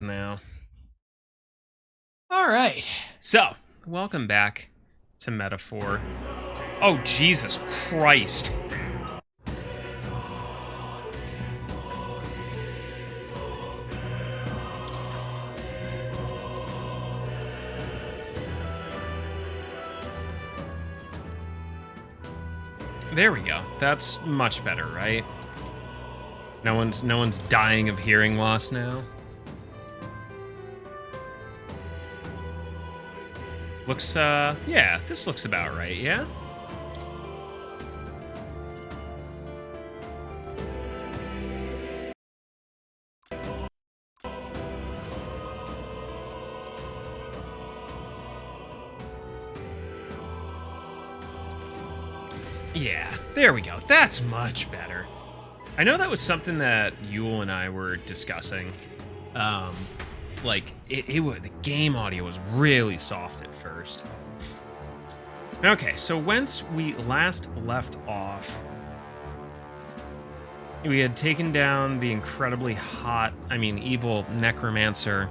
now. All right, so welcome back to Metaphor. Oh, Jesus Christ. There we go. That's much better, right? No one's dying of hearing loss now. Looks yeah, this looks about right, yeah? Yeah, there we go. That's much better. I know that was something that Yule and I were discussing. Like, the game audio was really soft at first. Okay, so whence we last left off, we had taken down the incredibly evil necromancer,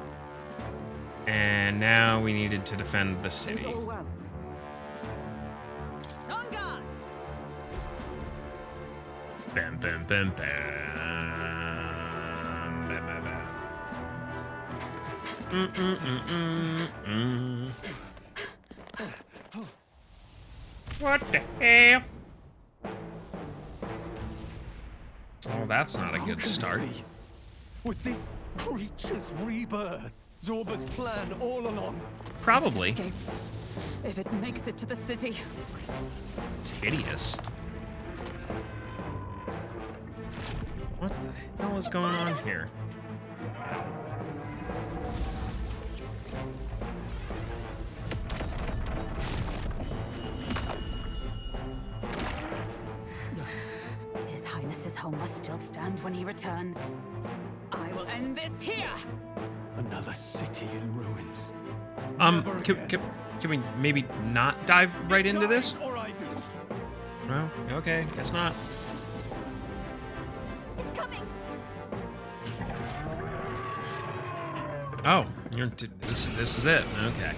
and now we needed to defend the city. Bam, bam, bam, bam. Bam, bam, bam. What the hell? Oh, that's not a good start. Was this creature's rebirth Zorba's plan all along? Probably. Escapes. If it makes it to the city. It's hideous. What the hell is going on here? His Highness's home must still stand when he returns. I will end this here! Another city in ruins. Can we maybe not dive right into this? Or I do. Well, okay, guess not. It's coming! Oh, this is it. Okay.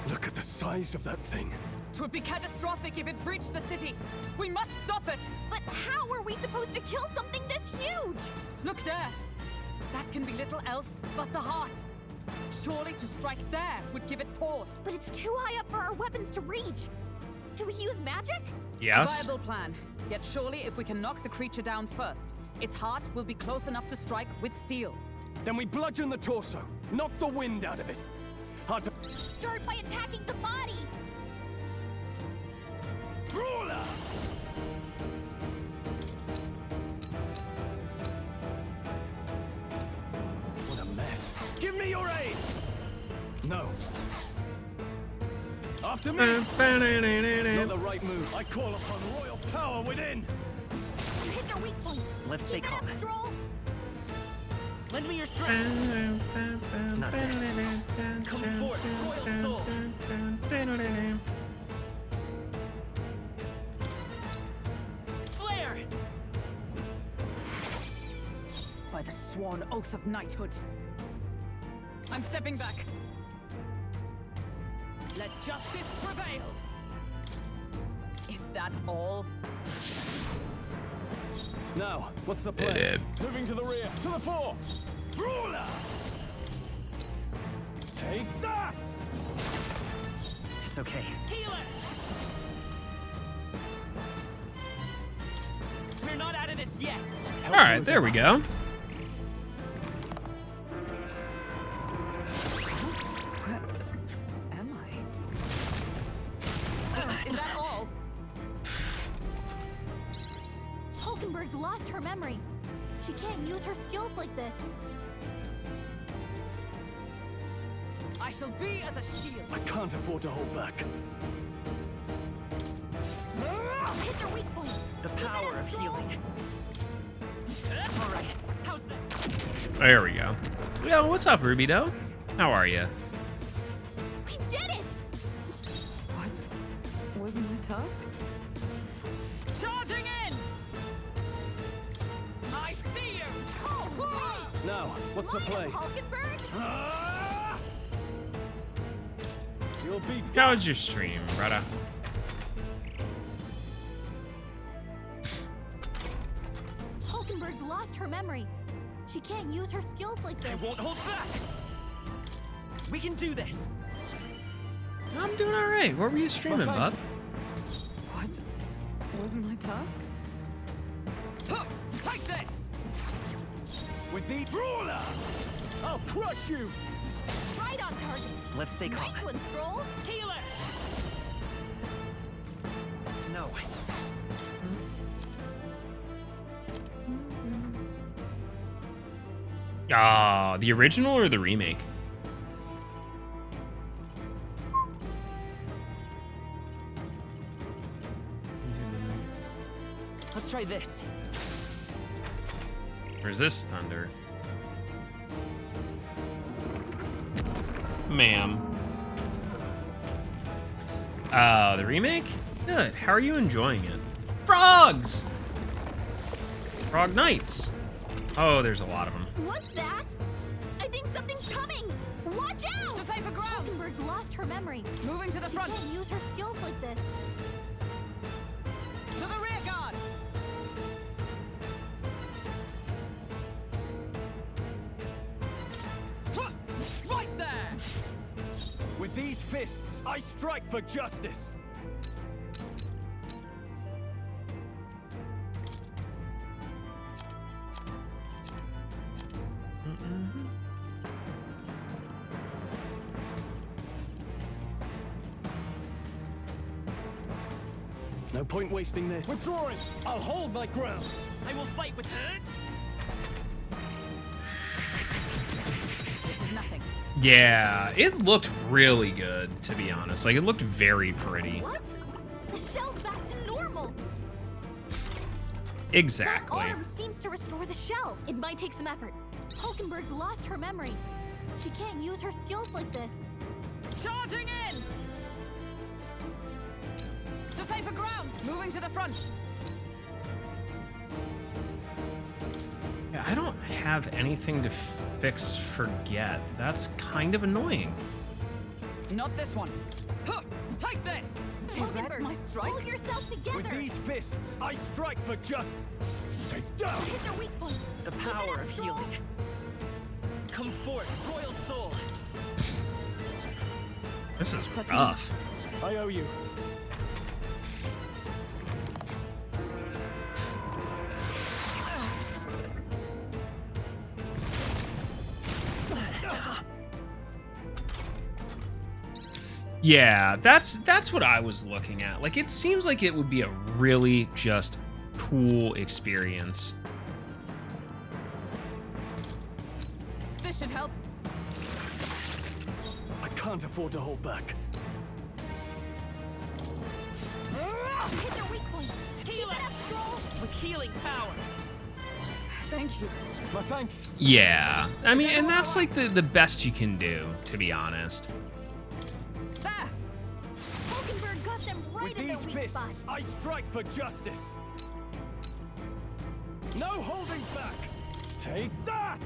Look at the size of that thing. It would be catastrophic if it breached the city. We must stop it! But how are we supposed to kill something this huge? Look there! That can be little else but the heart. Surely to strike there would give it pause. But it's too high up for our weapons to reach. Do we use magic? Yes. A viable plan. Yet surely if we can knock the creature down first, its heart will be close enough to strike with steel. Then we bludgeon the torso, knock the wind out of it. Hard to... Start by attacking the body. Brawler! What a mess. Give me your aid! No. After me! Not the right move. I call upon royal power within! You hit their weak point. Let's stay calm. Stroll. Lend me your strength. Not this. Come forth, royal soul. Flare! By the sworn oath of knighthood. I'm stepping back. Let justice prevail. Is that all? Now, what's the plan? Moving to the rear, to the fore! Brawler! Take that! It's okay. Healer! We're not out of this yet. All right, there we go. Where am I? Is that all? Hulkenberg's lost her memory. She can't use her skills like this. I shall be as a shield. I can't afford to hold back. Hit their weak point. The power of healing. All right, how's that? There we go. Yo, what's up, Ruby Doe? How are you? We did it! What was my task? Charging in! I see you! Now, what's the play? Hulkenberg? Ah! You'll be How was your stream, brother? Hulkenberg's lost her memory. She can't use her skills like I this. won't hold back. We can do this. I'm doing all right. What were you streaming, Well, bud? thanks. What? Wasn't my task? Huh, take this. with the brawler. I'll crush you. Right on target. Let's stay calm. Nice one, Stroll. Healer. No. Ah, the original or the remake? Let's try this. Resist thunder. Ma'am. The remake? Good. How are you enjoying it? Frogs! Frog Knights. Oh, there's a lot of them. What's that? I think something's coming. Watch out! To safer ground! Hulkenberg's lost her memory. Moving to the She front! can't use her skills like this. To the rear guard! Huh, right there! With these fists, I strike for justice. No point wasting this. Withdrawing! I'll hold my ground. I will fight with her. This is nothing. Yeah, it looked really good, to be honest. Like, it looked very pretty. What? The shell's back to normal. Exactly. That arm seems to restore the shell. It might take some effort. Hulkenberg's lost her memory. She can't use her skills like this. Charging in! To safer ground! Moving to the front! Yeah, I don't have anything to fix forget. That's kind of annoying. Not this one. Huh, take this! Direct Hulkenberg, my strike? pull yourself together. With these fists, I strike for justice. Stay down! Hit their weak point. The Keep it power up, of Stroll. healing. Come forth, royal soul. This is rough. I owe you. Yeah, that's what I was looking at. Like, it seems like it would be a really just cool experience. This should help. I can't afford to hold back. Hit their weak point. Keep Healer. it up, Stroll. With healing power. Thank you. My thanks. Yeah, I mean, and that's like the best you can do, to be honest. There! Hulkenberg got them right With in their these weak fists, spot. I strike for justice. No holding back. Take that!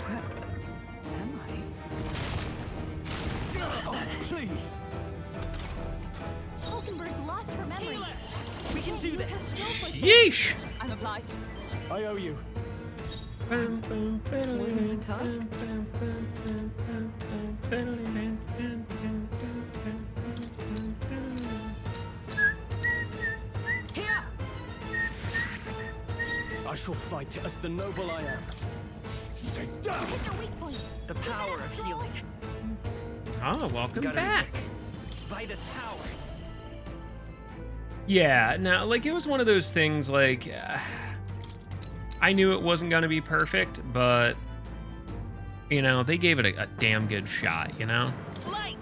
Am I? Oh, please. Hulkenberg's lost her memory. Healer. We can do Use her this. skills like this. Yeesh! I'm obliged. I owe you. Wasn't my task? Here! I shall fight as the noble I am. Stay down! Hit their weak point. The power of Stroll. healing. Oh, welcome Gotta back. be quick. Vitus power. Yeah, no, like, it was one of those things, like, I knew it wasn't going to be perfect, but, you know, they gave it a damn good shot, you know? Light.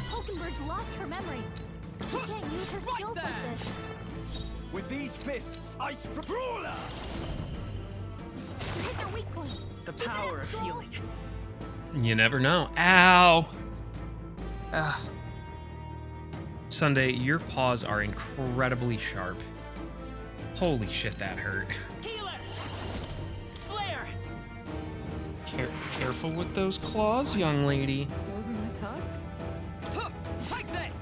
Hulkenberg's lost her memory. She can't use her Right skills there. like this. With these fists, I Brawler! You hit their weak point. The Keep it power up, of Joel. healing. You never know. Ow! Ah. Sunday, your paws are incredibly sharp. Holy shit, that hurt. Healer! Flare! Careful with those claws, young lady. Wasn't my task? Huh, take this!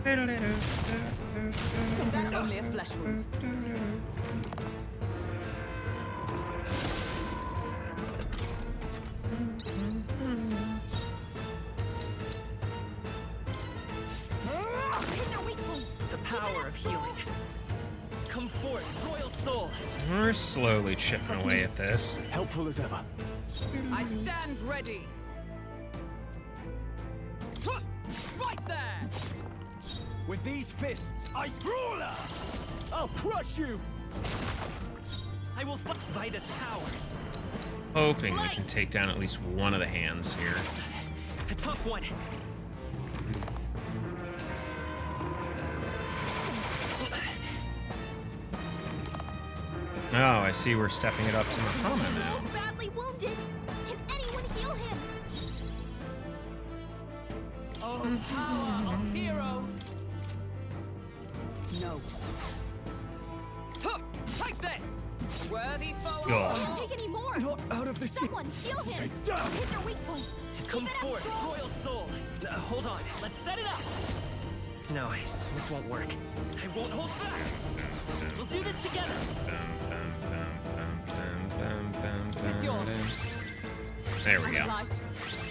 Is that only a flesh wound? Hit their weak point. The power of healing. Come forth, royal soul. We're slowly chipping away at this. Helpful as ever. I stand ready. Huh, right there! With these fists, I Brawler! I'll crush you! I will fight by this power. Hoping we can take down at least one of the hands here. A tough one. Oh, I see we're stepping it up to Muhammad now. Joel's badly wounded. Can anyone heal him? Oh, power of heroes. No. Huh, take this! Worthy foe. God. Can't take any more. Not out of this. Someone heal him. Stay down. Hit their weak point. Come Keep it up, forth, Joel. royal soul. Hold on, let's set it up. No, this won't work. I won't hold back. We'll do this together. Is this yours? There we go. Light.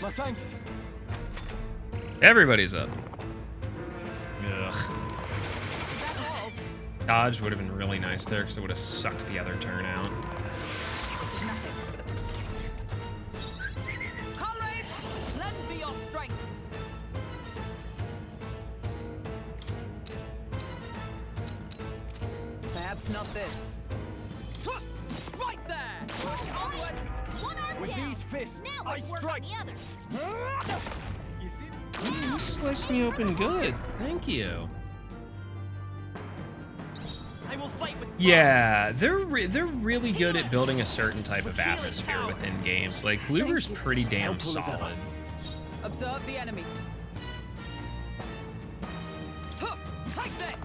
My thanks. Everybody's up. Ugh. Is that all? Dodge would have been really nice there because it would have sucked the other turn out. Nothing. Comrades, lend me your strength. Perhaps not this. Huh, right there! Push onward. One arm With down. these fists, Now I let's work strike. on the other. You see? You sliced me open good. Thank you. I will fight with pride. Yeah, they're really good at building a certain type of atmosphere within games. Like, Luger's pretty damn Helpful as ever. solid. Observe the enemy. Huh, take this!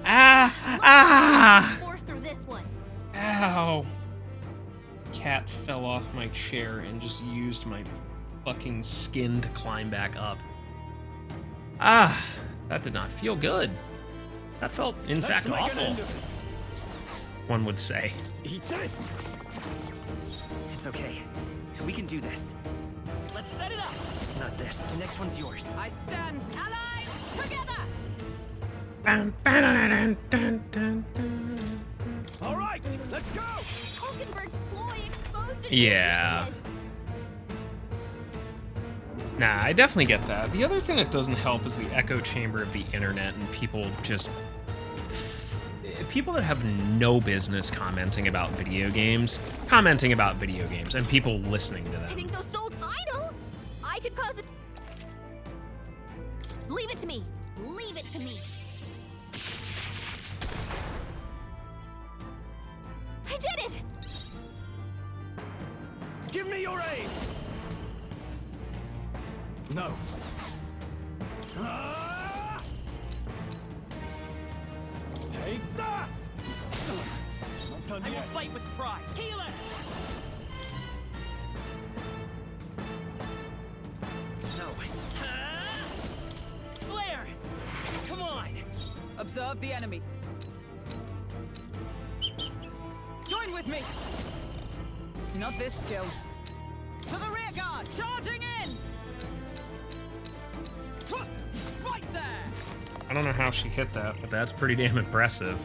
Ah! Force through this one. Ow! Cat fell off my chair and just used my fucking skin to climb back up. Ah! That did not feel good. That felt, in Let's fact, make an awful, end of it. one would say. Eat this. It's okay. We can do this. Let's set it up! Not this. The next one's yours. I stand allied together. All right, let's go. Hulkenberg's ploy exposed it. Yeah. Nah, I definitely get that. The other thing that doesn't help is the echo chamber of the internet and people just... People that have no business commenting about video games, and people listening to I them. think those souls idle. I could cause it. Leave it to me. Leave it to me. I did it. Give me your aim. No. Ah! Take that. Not done I will yet. fight with pride. Healer! No. Flare! Come on! Observe the enemy. Join with me. Not this skill. To the rear guard, charging in. Huh, right there! I don't know how she hit that, but that's pretty damn impressive.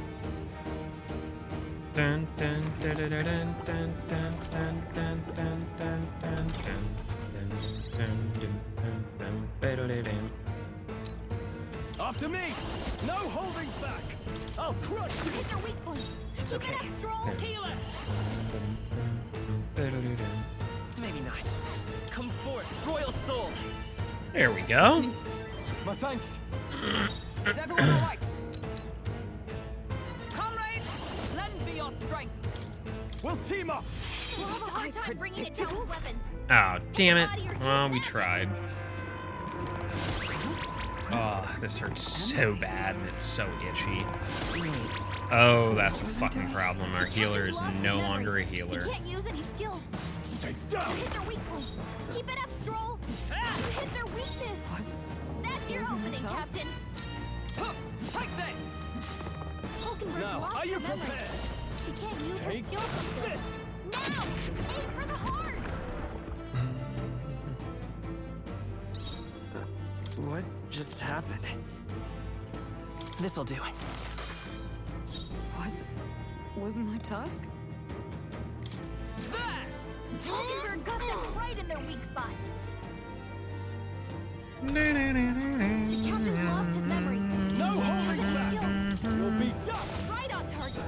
Dun, dun, dun, dun, dun, dun, dun, dun, dun, dun, dun, dun, dun, dun, dun, dun. After me. No holding back. I'll crush you. Hit their weak point. It's Keep okay. it up, Stroll. Healer! Maybe not. Come for it, Royal Soul. There we go. My thanks. Is everyone all right? Comrades, lend me your strength. We'll team up. We'll have a hard time bringing it down with weapons. Oh, damn it. Well, we tried. Oh, this hurts so bad and it's so itchy. Oh, that's a fucking problem. Our healer is no longer a healer. He can't use any skills. Stay You down. hit their weak point. Keep it up, Stroll. You hit their weakness. What? That's your Isn't opening, it tough? Captain. Take this. Hulkenberg's Now, lost are you her memory. prepared? She can't use her Take skills. this. Now, aim for the heart. What just happened? This'll do. What was my task? Hulkenberg got them right in their weak spot. The captain's lost his memory. No holding back. Skills. We'll be done. Right on target.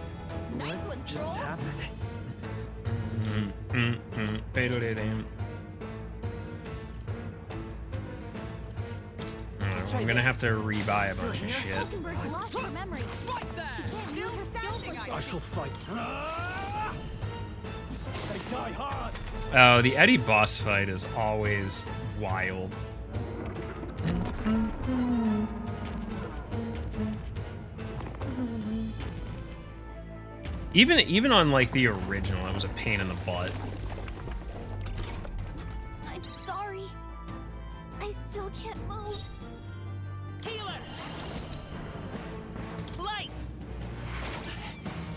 Nice one, Just Stroll. happened. I'm gonna have to rebuy a bunch of shit. Hulkenberg's lost her memory. Right there. She can't use her skills like I this. shall fight. They die hard. Oh, the Eddie boss fight is always wild. Even on like the original, it was a pain in the butt. I'm sorry. I still can't move. Healer! Light!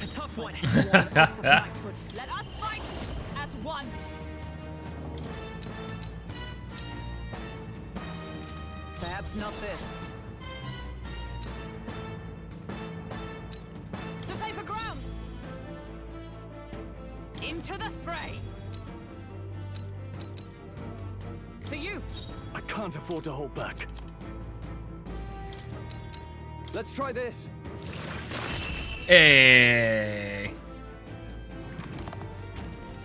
A tough one. One piece of knighthood. Let us fight as one. Perhaps not this. To safer ground. Into the fray. To you. I can't afford to hold back. Let's try this. Hey.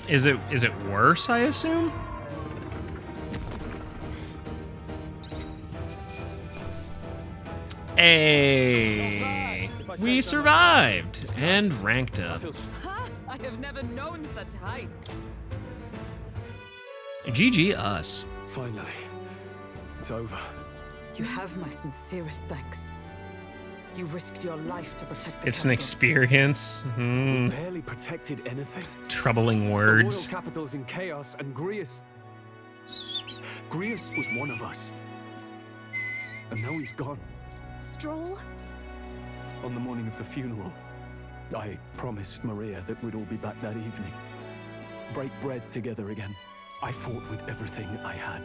Is it worse, I assume? Hey. We survived and ranked I up. feel Ha! I have never known such heights. GG us. finally. It's over. You have my sincerest thanks. You risked your life to protect the It's an capital. experience. Hmm. Barely protected anything. Troubling The words. royal capital's in chaos, and Grius was one of us. And now he's gone. Stroll? On the morning of the funeral, I promised Maria that we'd all be back that evening. Break bread together again. I fought with everything I had,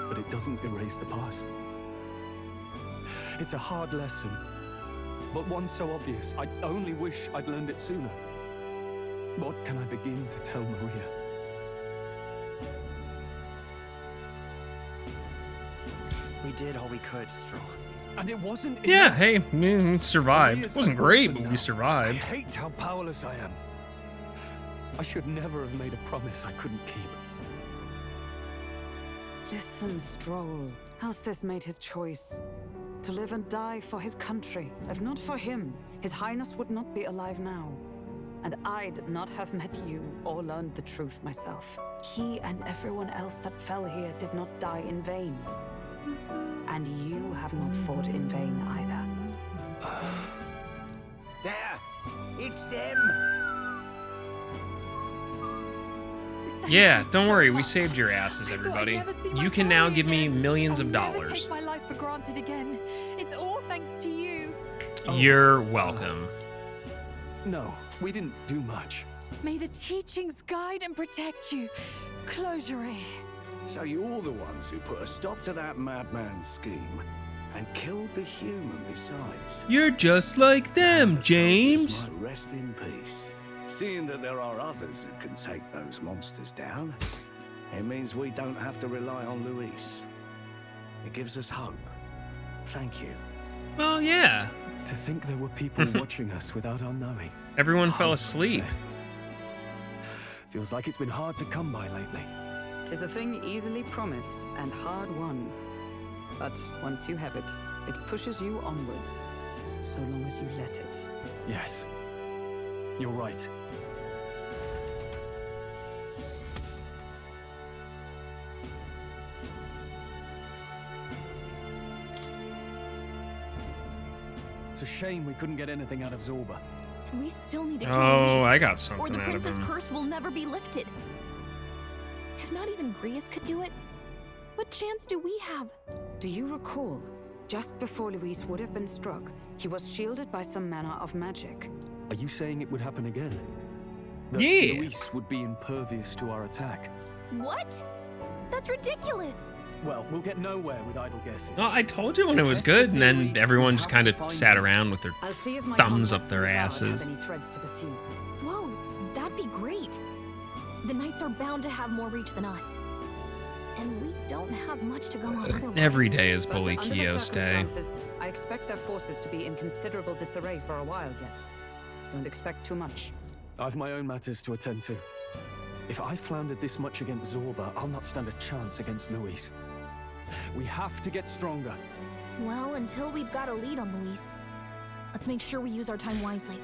but it doesn't erase the past. It's a hard lesson, but one so obvious. I only wish I'd learned it sooner. What can I begin to tell Maria? We did all we could, Stroll. And it wasn't Yeah, enough. hey, survived. Maria's It wasn't an great, orphan but now. we I survived. hate how powerless I am. I should never have made a promise I couldn't keep. Listen, Stroll. Alcest made his choice. To live and die for his country. If not for him, His Highness would not be alive now. And I'd not have met you or learned the truth myself. He and everyone else that fell here did not die in vain. And you have not fought in vain either. There! It's them! Yeah, don't worry, we saved your asses, everybody. You can now give me millions of Never dollars. take my life for granted again. It's all thanks to you. You're welcome. No, we didn't do much. May the teachings guide and protect you. Closure. So you're the ones who put a stop to that madman's scheme and killed the human besides. You're just like them, The soldiers James. might rest in peace. Seeing that there are others who can take those monsters down, it means we don't have to rely on Luis. It gives us hope. Thank you. Well, yeah. To think there were people watching us without our knowing. Everyone fell asleep. Feels like it's been hard to come by lately. 'Tis a thing easily promised and hard won. But once you have it, it pushes you onward, so long as you let it. Yes. You're right. It's a shame we couldn't get anything out of Zorba. And we still need to kill Oh, Luis, I got or something the out of princess him. curse will never be lifted. If not even Grius could do it, what chance do we have? Do you recall? Just before Luis would have been struck, he was shielded by some manner of magic. Are you saying it would happen again? That Yeah. Luis would be impervious to our attack? What? That's ridiculous. Well, we'll get nowhere with idle guesses. Well, I told you when To it was test the good, and then theory, everyone we just have kind to of find sat him. around with their I'll see if my thumbs up contacts their in the guard asses. have any threads to pursue. Whoa, that'd be great. The knights are bound to have more reach than us. And we don't have much to go on otherwise. Every day is But Bully under the Kios Day. circumstances, I expect their forces to be in considerable disarray for a while yet. Don't expect too much. I've my own matters to attend to. If I floundered this much against Zorba, I'll not stand a chance against Luis. We have to get stronger. Well, until we've got a lead on Luis, let's make sure we use our time wisely.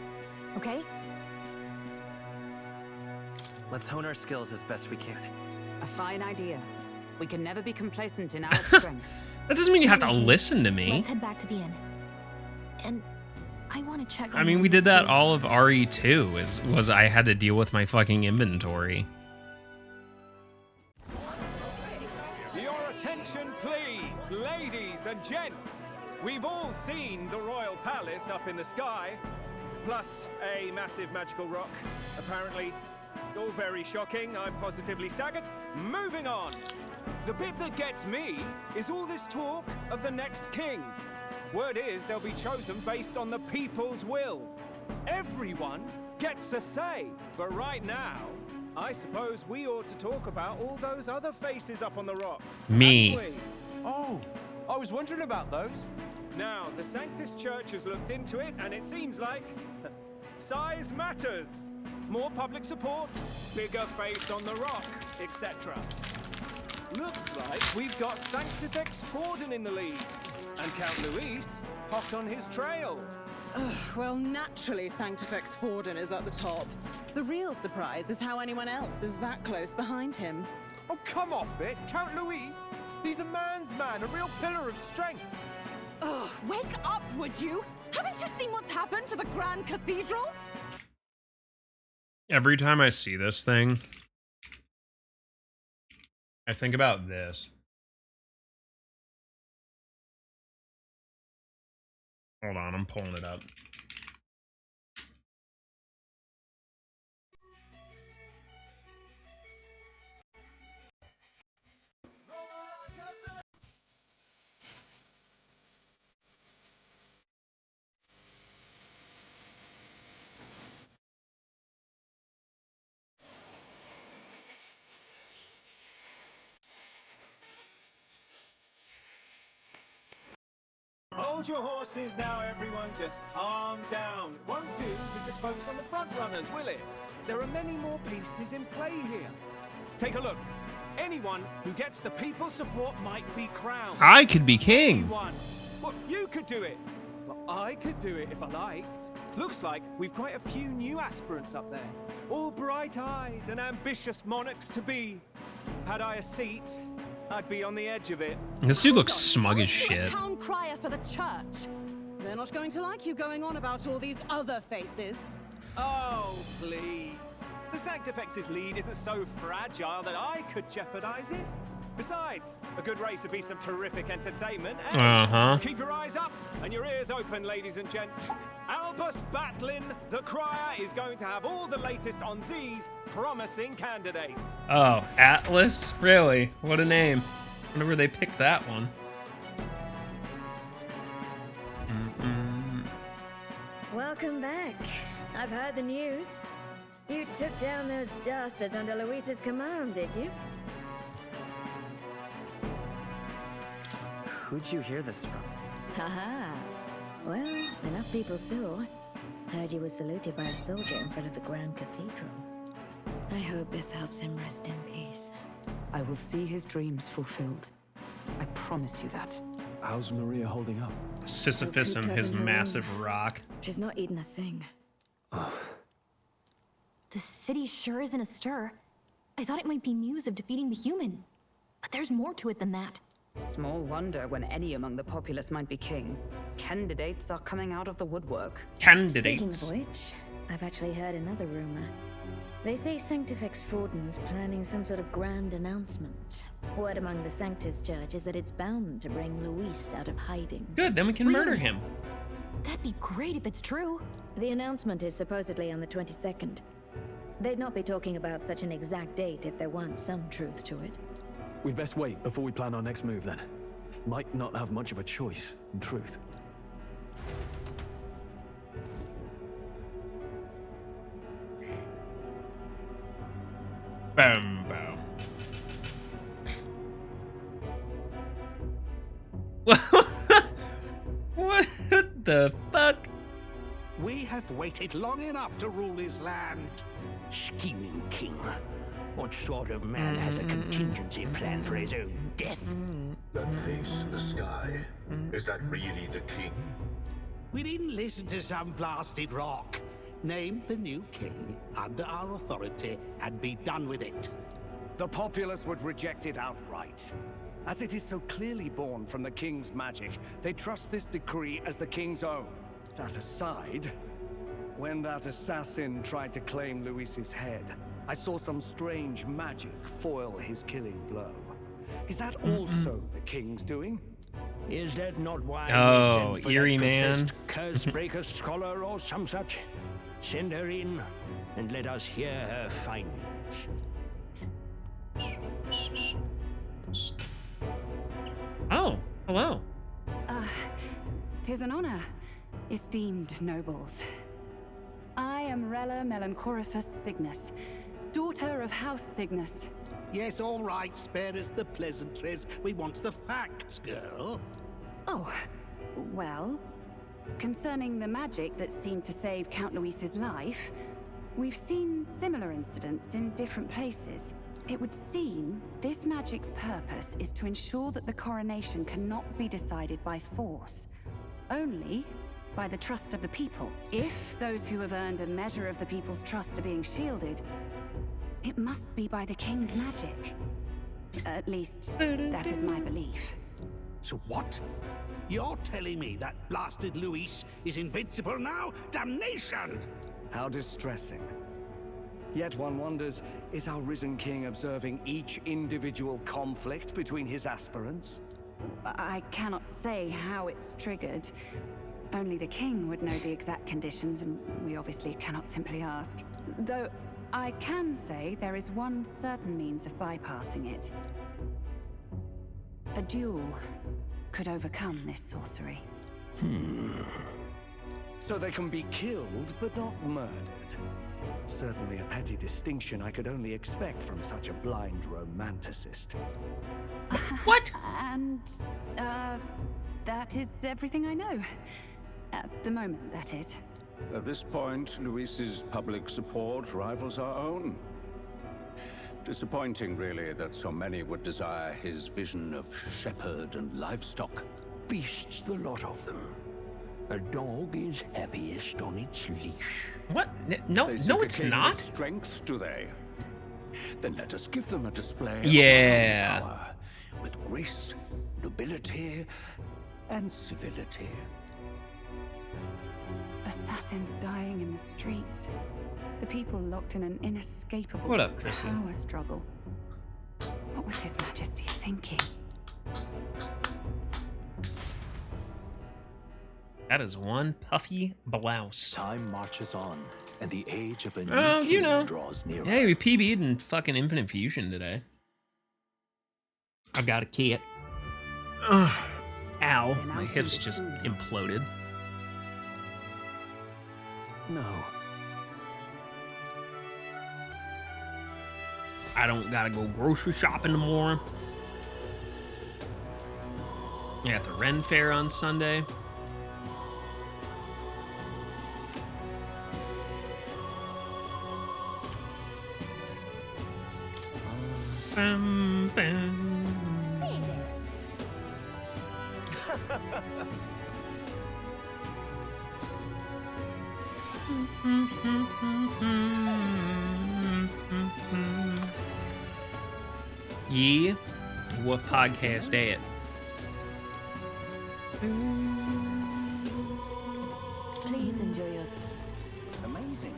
Okay? Let's hone our skills as best we can. A fine idea. We can never be complacent in our strength. That doesn't mean you have to Okay, listen to me. Let's head back to the inn. And I want to check on I mean, we Maria, did that too. all of RE2. Was I had to deal with my fucking inventory. Your attention, please, ladies and gents. We've all seen the royal palace up in the sky, plus a massive magical rock. Apparently, all very shocking. I'm positively staggered. Moving on. The bit that gets me is all this talk of the next king. Word is they'll be chosen based on the people's will. Everyone gets a say, but right now, I suppose we ought to talk about all those other faces up on the rock. Me. hadn't we? Oh, I was wondering about those. Now, the Sanctus Church has looked into it, and it seems like size matters. More public support, bigger face on the rock, etc. Looks like we've got Sanctifex Forden in the lead, and Count Luis hot on his trail. Well, naturally, Sanctifex Forden is at the top. The real surprise is how anyone else is that close behind him. Oh, come off it, Count Luis. He's a man's man, a real pillar of strength. Ugh, wake up, would you? Haven't you seen what's happened to the Grand Cathedral? Every time I see this thing, I think about this. Hold on, I'm pulling it up. Hold your horses now, everyone. Just calm down. Won't do to just focus on the front runners, will it? There are many more pieces in play here. Take a look. Anyone who gets the people's support might be crowned. I could be king. Anyone. Well, you could do it. Well, I could do it if I liked. Looks like we've quite a few new aspirants up there. All bright-eyed and ambitious monarchs to be. Had I a seat, I'd be on the edge of it. This dude looks Hold on, smug as aren't you shit. a town crier for the church. They're not going to like you going on about all these other faces. Oh, please. The Sanctifex's lead isn't so fragile that I could jeopardize it. Besides, a good race would be some terrific entertainment. And Uh-huh. keep your eyes up and your ears open, ladies and gents. Albus Batlin, the crier, is going to have all the latest on these promising candidates. Oh, Atlas? Really? What a name. Wonder where they picked that one. Welcome back. I've heard the news. You took down those dastards under Luis's command, did you? Who'd you hear this from? Haha. Well, enough people saw. Heard you were saluted by a soldier in front of the Grand Cathedral. I hope this helps him rest in peace. I will see his dreams fulfilled. I promise you that. How's Maria holding up? Sisyphus and his massive rock. She's not eating a thing. The city sure isn't astir. I thought it might be news of defeating the human. But there's more to it than that. Small wonder when any among the populace might be king. Candidates are coming out of the woodwork. Candidates. Speaking of which, I've actually heard another rumor. They say Sanctifex Fortin's planning some sort of grand announcement. Word among the Sanctus Church is that it's bound to bring Luis out of hiding. Good, then we can murder him. That'd be great if it's true. The announcement is supposedly on the 22nd. They'd not be talking about such an exact date if there weren't some truth to it. We'd best wait before we plan our next move then. Might not have much of a choice, in truth. Bam, bam. What the fuck? We have waited long enough to rule this land. Scheming king. What sort of man has a contingency plan for his own death? That face in the sky, is that really the king? We didn't listen to some blasted rock. Name the new king under our authority and be done with it. The populace would reject it outright. As it is so clearly born from the king's magic, they trust this decree as the king's own. That aside, when that assassin tried to claim Luis's head, I saw some strange magic foil his killing blow. Is that also the king's doing? Is that not why Oh, we sent for eerie that man. professed Cursebreaker scholar or some such? Send her in and let us hear her findings. Oh, hello. 'Tis an honor, esteemed nobles. I am Rella Melanchorophus Cygnus, daughter of House Cygnus. Yes, all right, spare us the pleasantries. We want the facts, girl. Oh, well, concerning the magic that seemed to save Count Luis's life, we've seen similar incidents in different places. It would seem this magic's purpose is to ensure that the coronation cannot be decided by force, only by the trust of the people. If those who have earned a measure of the people's trust are being shielded, it must be by the king's magic. At least, that is my belief. So what? You're telling me that blasted Luis is invincible now? Damnation! How distressing. Yet one wonders, is our risen king observing each individual conflict between his aspirants? I cannot say how it's triggered. Only the king would know the exact conditions, and we obviously cannot simply ask. Though I can say there is one certain means of bypassing it. A duel could overcome this sorcery. So they can be killed, but not murdered. Certainly a petty distinction I could only expect from such a blind romanticist. What? And, that is everything I know. At the moment, that is. At this point, Luis's public support rivals our own. Disappointing, really, that so many would desire his vision of shepherd and livestock. Beasts, the lot of them. A dog is happiest on its leash. What? No, They no, seek a it's king not. with strength, do they? Then let us give them a display Yeah. of our own power, with grace, nobility, and civility. Assassins dying in the streets. The people locked in an inescapable What up, Chrissy? power struggle. What was His Majesty thinking? That is one puffy blouse. Time marches on, and the age of a new Oh, you king know. draws nearer. Hey, we PB'd in fucking Infinite Fusion today. I've got a kit. Ugh. Ow, my hips just imploded. No. I don't gotta go grocery shopping tomorrow. I got the Ren Fair on Sunday. Yeah? What podcast at? Please enjoy your stay. Amazing.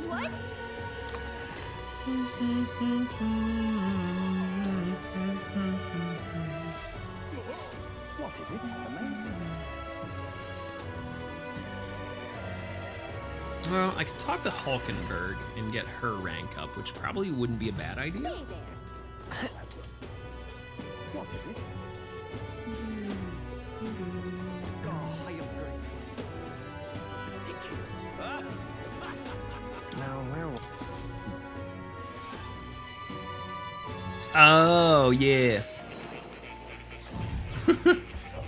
What? What is it? Amazing. Well, I could talk to Hulkenberg and get her rank up, which probably wouldn't be a bad idea. What is it? Oh, I am grateful. Ridiculous. Now, where will... Oh, yeah.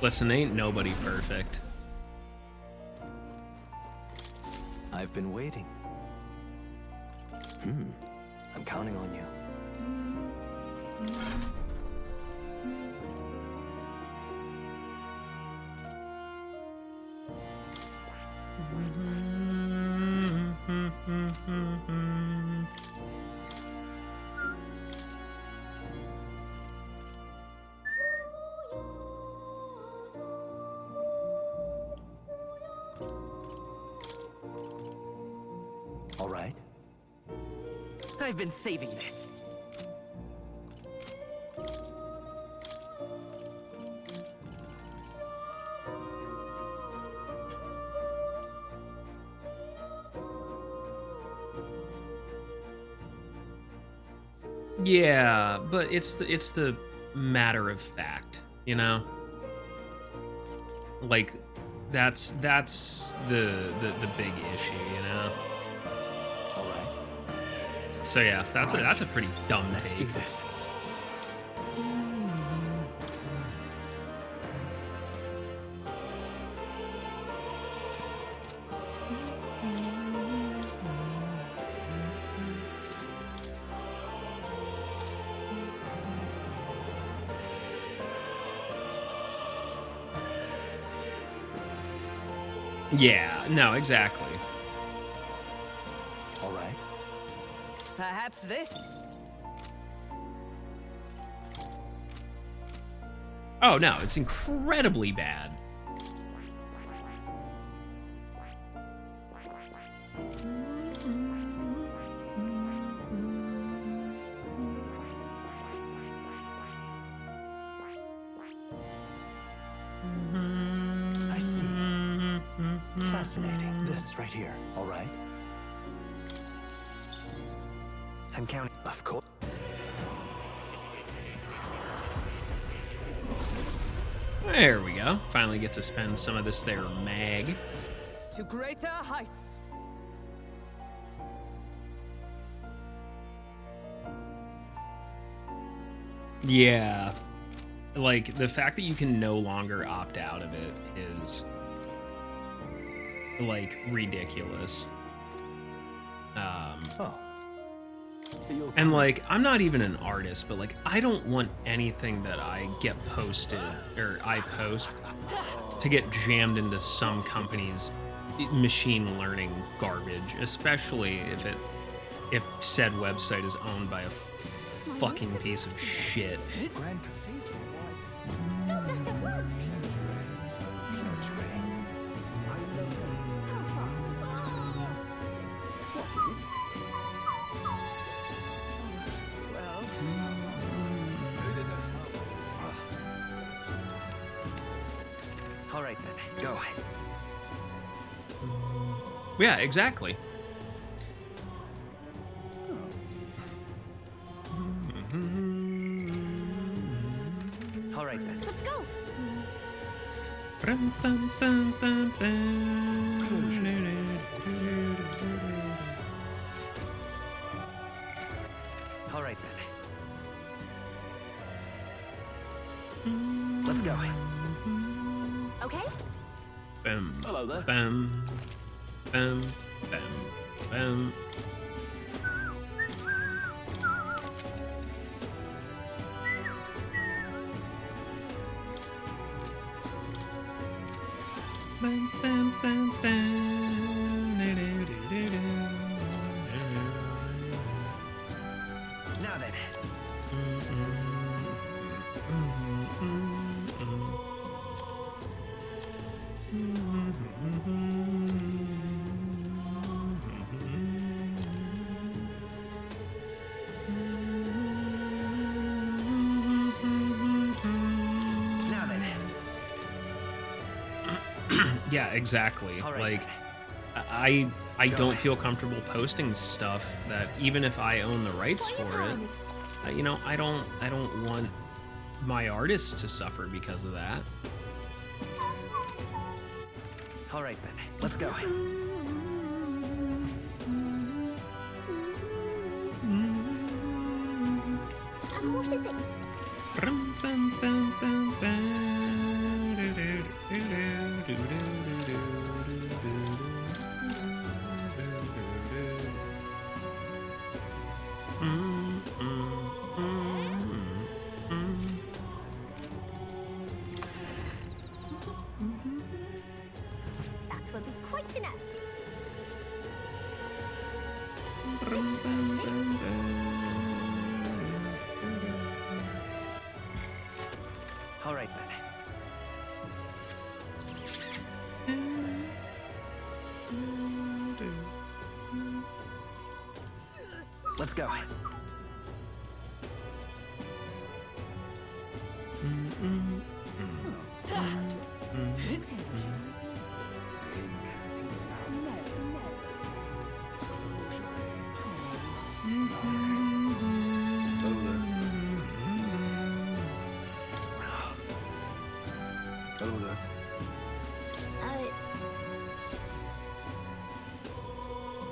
Listen, ain't nobody perfect. I've been waiting. I'm counting on you. All right. I've been saving this. Yeah, but it's the matter of fact, you know? Like that's the big issue, you know? All right. So yeah, that's a pretty dumb Let's take. do this. Yeah, no, exactly. All right. Perhaps this? Oh no, it's incredibly bad. I see. Fascinating. This right here. All right. I'm counting. Of course. There we go. Finally get to spend some of this there mag. To greater heights. Yeah. Like, the fact that you can no longer opt out of it is, like, ridiculous. And, like, I'm not even an artist, but, like, I don't want anything that I get posted, or I post, to get jammed into some company's machine learning garbage, especially if said website is owned by a fucking piece of shit. Grand Cathedral. Stop that at work! What is it? All right then. Go. Yeah, exactly. All right then. Let's go! All right then. Let's go. Okay? Bam. Hello there. Bam. Bam. Bam. Bam. Now then. Now then. Yeah, exactly. All right. Like, I don't feel comfortable posting stuff that even if I own the rights for it, you know, I don't want my artists to suffer because of that. All right then. Let's go. What is it? That will be quite enough. All right then. Let's go.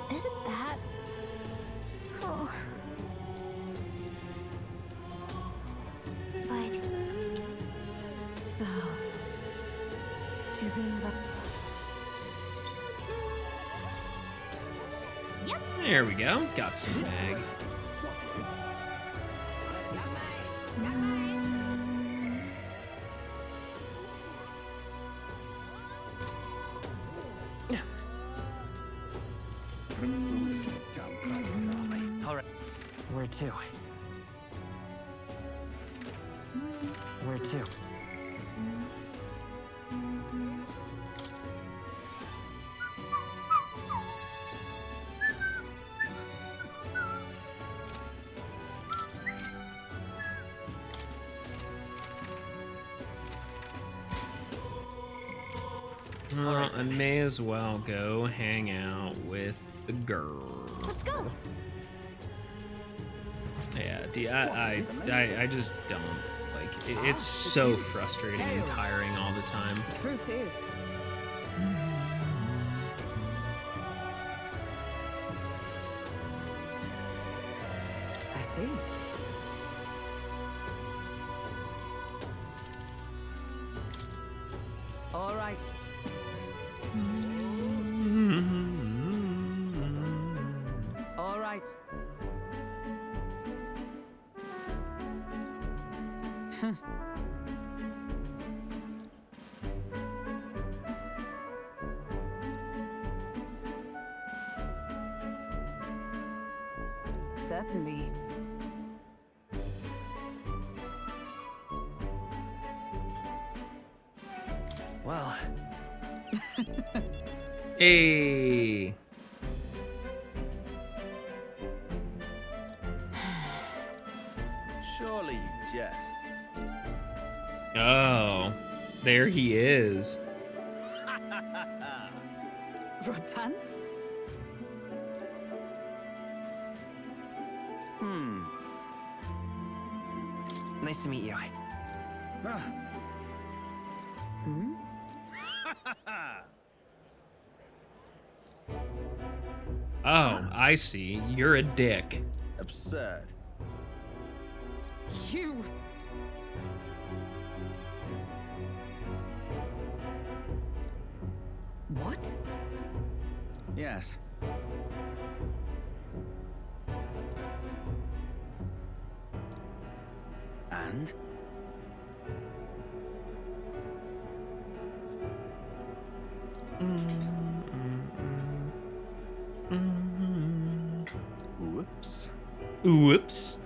Isn't that? Oh. But So, do you think that... Yep. There we go. Got some mag. All right. Where to? Where to? Well, I may as well go hang out with the girl. Let's go. Yeah, I just don't like. It's so frustrating and tiring all the time. The truth is... I see. All right. All right. Certainly. Well. Hey. Surely you jest. Oh, there he is. Rotanth? Nice to meet you. Hmm? Oh, I see. You're a dick. Absurd. You... What? Yes. And? Oops. Whoops.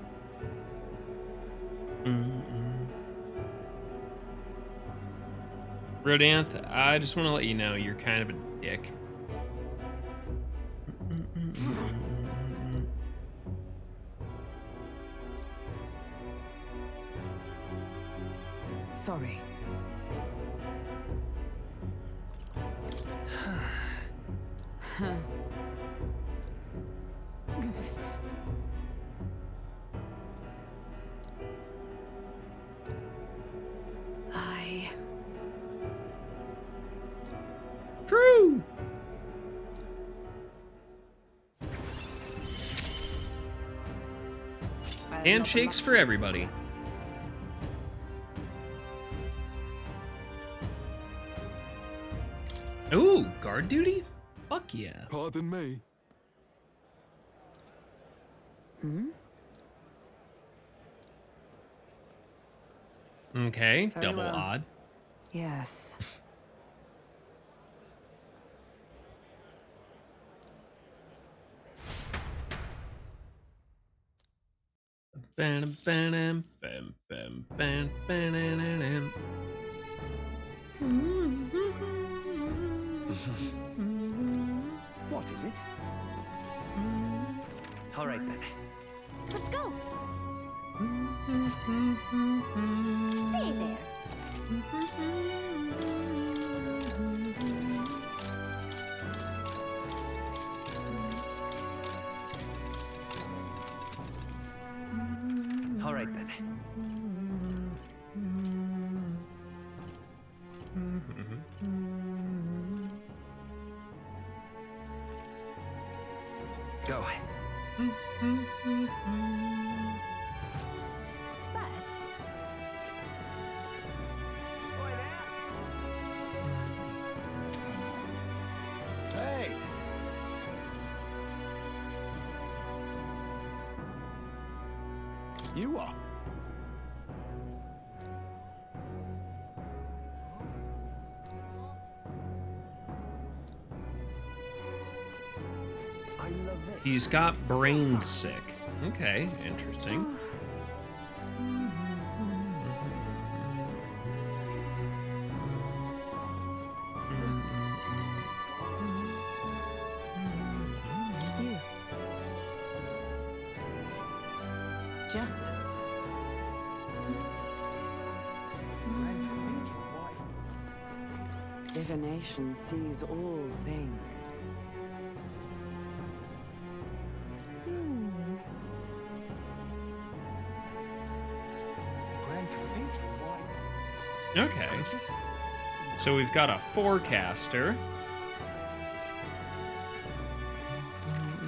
Rodanth, I just want to let you know you're kind of a dick. Sorry. True. Handshakes for everybody. Ooh, guard duty? Fuck yeah. Pardon me. Okay, Very double well. odd. Yes. Bam, bam, bam, bam, bam, bam, What is it? All right then. Let's go. Stay there. All right then. Go. But Hey! You are. I love it. He's got brain sick. Okay, interesting. You. Justin. Divination sees all things. Okay. So we've got a forecaster.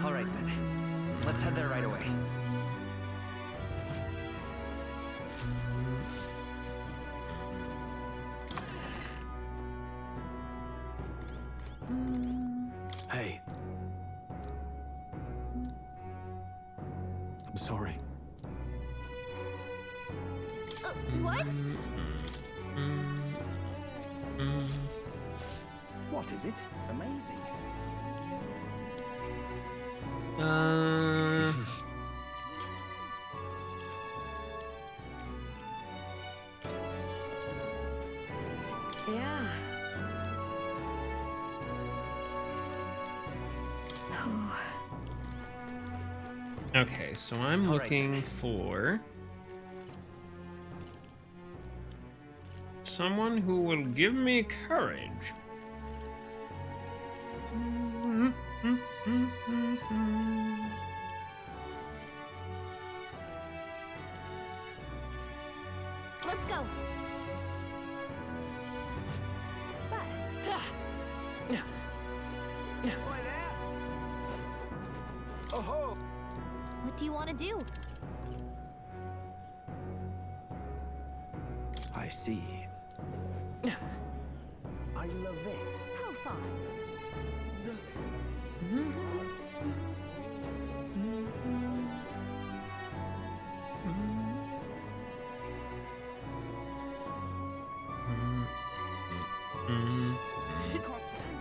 All right then. Let's head there right away. Hey. I'm sorry. What? What is it? Amazing. Yeah. Okay, so I'm All right, looking then. for someone who will give me courage. Let's go. Oh-ho! What do you want to do? I see. I love it. How far? Can't stand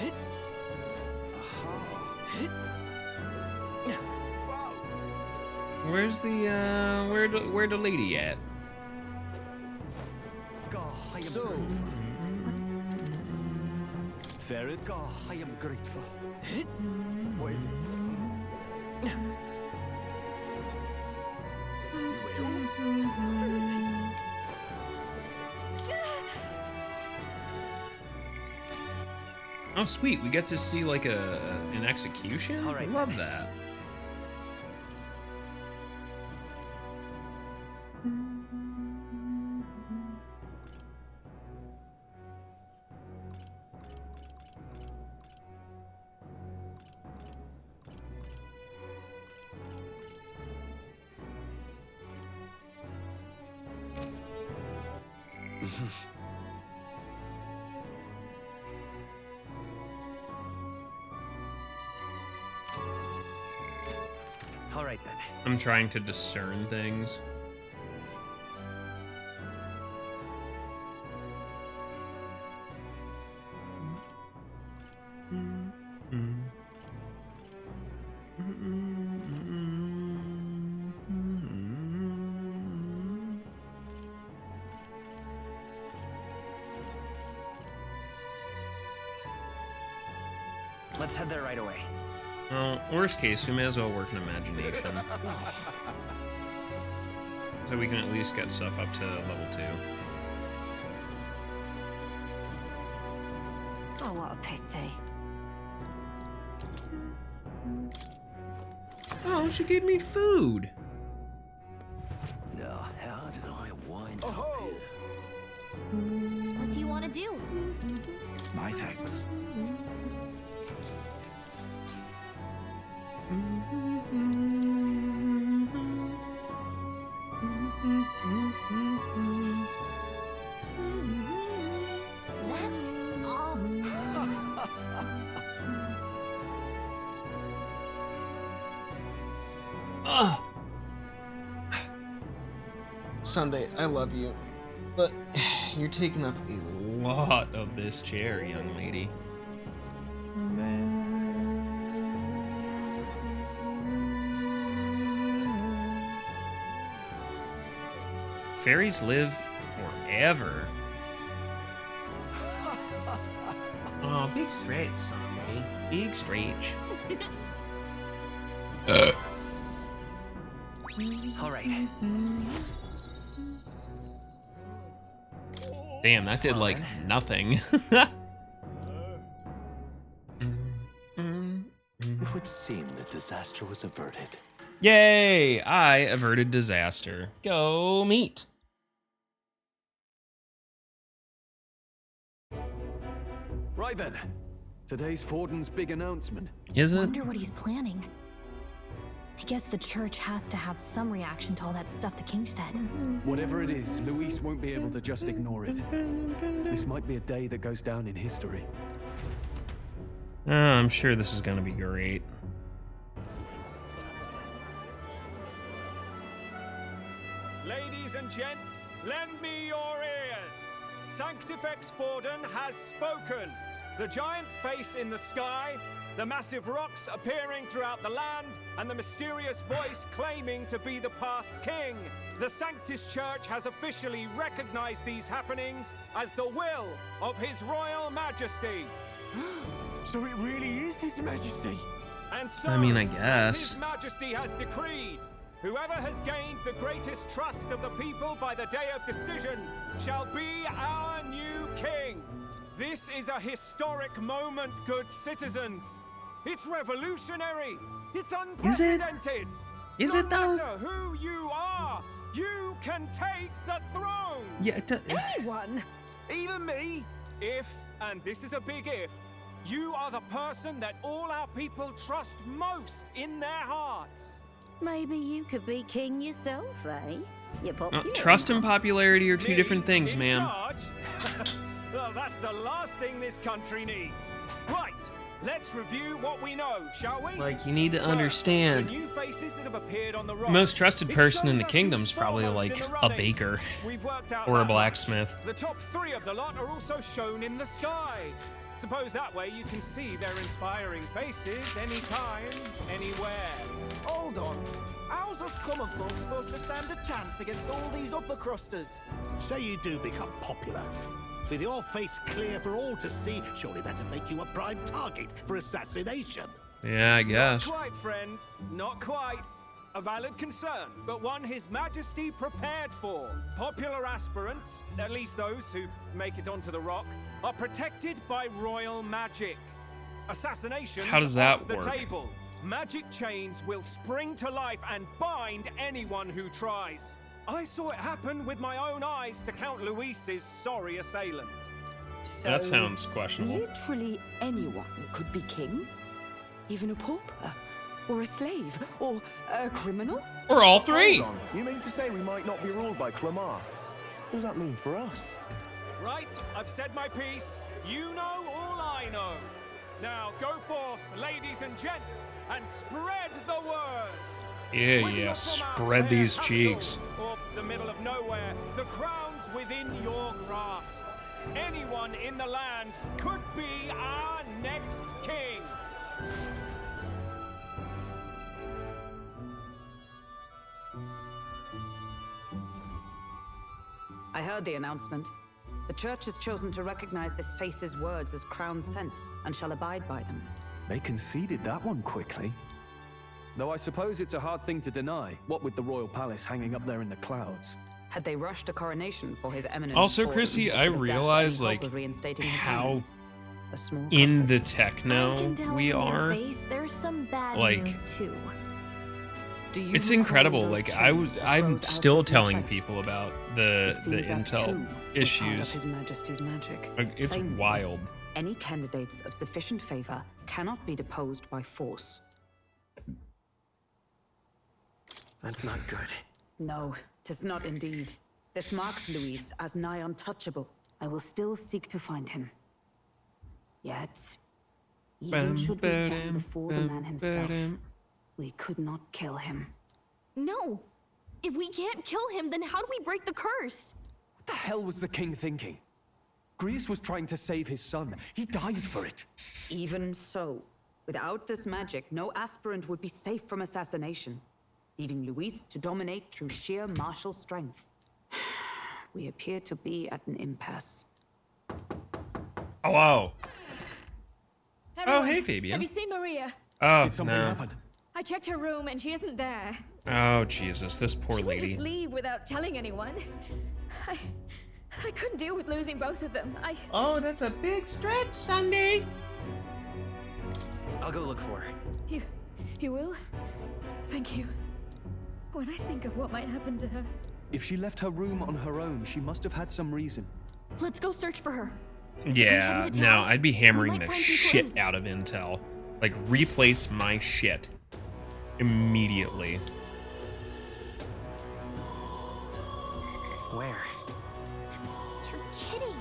it. Aha. Where's the where the lady at? So, Ferret, I am grateful. What is it? Oh sweet, we get to see like an execution? I love that. All right then. I'm trying to discern things. Let's head there right away. Well, worst case, we may as well work in imagination. So we can at least get stuff up to level 2. Oh, what a pity. Oh, she gave me food. Now, how did I wind Oh up ho! here? What do you want to do? My thanks. That's awful. Ugh. Sunday, I love you, but you're taking up a lot of this chair, young lady. Fairies live forever. Oh, big stretch, Sunday. Big stretch. All right. Damn, that did like nothing. It would seem the disaster was averted. Yay! I averted disaster. Go meet. Right then. Today's Forden's big announcement. Is it? Wonder what he's planning. I guess the church has to have some reaction to all that stuff the king said. Whatever it is, Luis won't be able to just ignore it. This might be a day that goes down in history. I'm sure this is gonna be great. Ladies and gents, lend me your ears. Sanctifex Forden has spoken. The giant face in the sky, the massive rocks appearing throughout the land, and the mysterious voice claiming to be the past king. The Sanctis Church has officially recognized these happenings as the will of His Royal Majesty. So it really is His Majesty? And so, I mean, I as guess. His Majesty has decreed, whoever has gained the greatest trust of the people by the day of decision shall be our new king. This is a historic moment, good citizens. It's revolutionary. It's unprecedented. Is it though? No matter who you are, you can take the throne. Yeah, Anyone? Even me. If, and this is a big if, you are the person that all our people trust most in their hearts. Maybe you could be king yourself, eh? You're popular. Trust and popularity are two Me different things, in man. charge? Well, that's the last thing this country needs. Right, let's review what we know, shall we? Like, you need to First, understand. the new faces that have appeared on the rock. The most trusted It person in shows the us kingdom's who's probably foremost like in the a running. baker We've worked out or a that much. blacksmith. The top 3 of the lot are also shown in the sky. Suppose that way you can see their inspiring faces anytime, anywhere. Hold on. How's How's us common folk supposed to stand a chance against all these upper crusters? Say you do become popular. With your face clear for all to see, surely that'd make you a prime target for assassination. Yeah, I guess. Not quite, friend. Not quite. A valid concern, but one His Majesty prepared for. Popular aspirants, at least those who make it onto the rock, are protected by royal magic. Assassinations How does that off the work? table. Magic chains will spring to life and bind anyone who tries. I saw it happen with my own eyes to Count Luis's sorry assailant. That sounds questionable. Literally anyone could be king? Even a pauper? Or a slave? Or a criminal? Or all three. Hold on. You mean to say we might not be ruled by Clamar? What does that mean for us? Right, I've said my piece. You know all I know. Now go forth, ladies and gents, and spread the word. Yeah, spread these cheeks. Or the middle of nowhere, the crown's within your grasp. Anyone in the land could be our next king. I heard the announcement. The church has chosen to recognize this face's words as crown sent and shall abide by them. They conceded that one quickly. Though I suppose it's a hard thing to deny, what with the royal palace hanging up there in the clouds. Had they rushed a coronation for his eminence. Also, Chrissy, I realize like how in the techno we are. There's some bad like, news too. It's incredible. Like I'm still telling people about the intel issues. His Majesty's magic. Like, it's wild. Any candidates of sufficient favor cannot be deposed by force. That's not good. No, 'tis not indeed. This marks Luis as nigh untouchable. I will still seek to find him. Yet, even should we stand before the man himself, we could not kill him. No! If we can't kill him, then how do we break the curse? What the hell was the king thinking? Grius was trying to save his son. He died for it. Even so, without this magic, no aspirant would be safe from assassination, leaving Luis to dominate through sheer martial strength. We appear to be at an impasse. Hello. Everyone, Oh, hey, Fabian. Have you seen Maria? Oh, Did something no. happen? I checked her room and she isn't there. Oh, Jesus, this poor She wouldn't lady. just leave without telling anyone. I couldn't deal with losing both of them. Oh, that's a big stretch, Sunday. I'll go look for her. You will? Thank you. When I think of what might happen to her. If she left her room on her own, she must have had some reason. Let's go search for her. Yeah, to no, town, I'd be hammering we the might find some shit clues. out of intel. Like, replace my shit immediately. Where? You're kidding.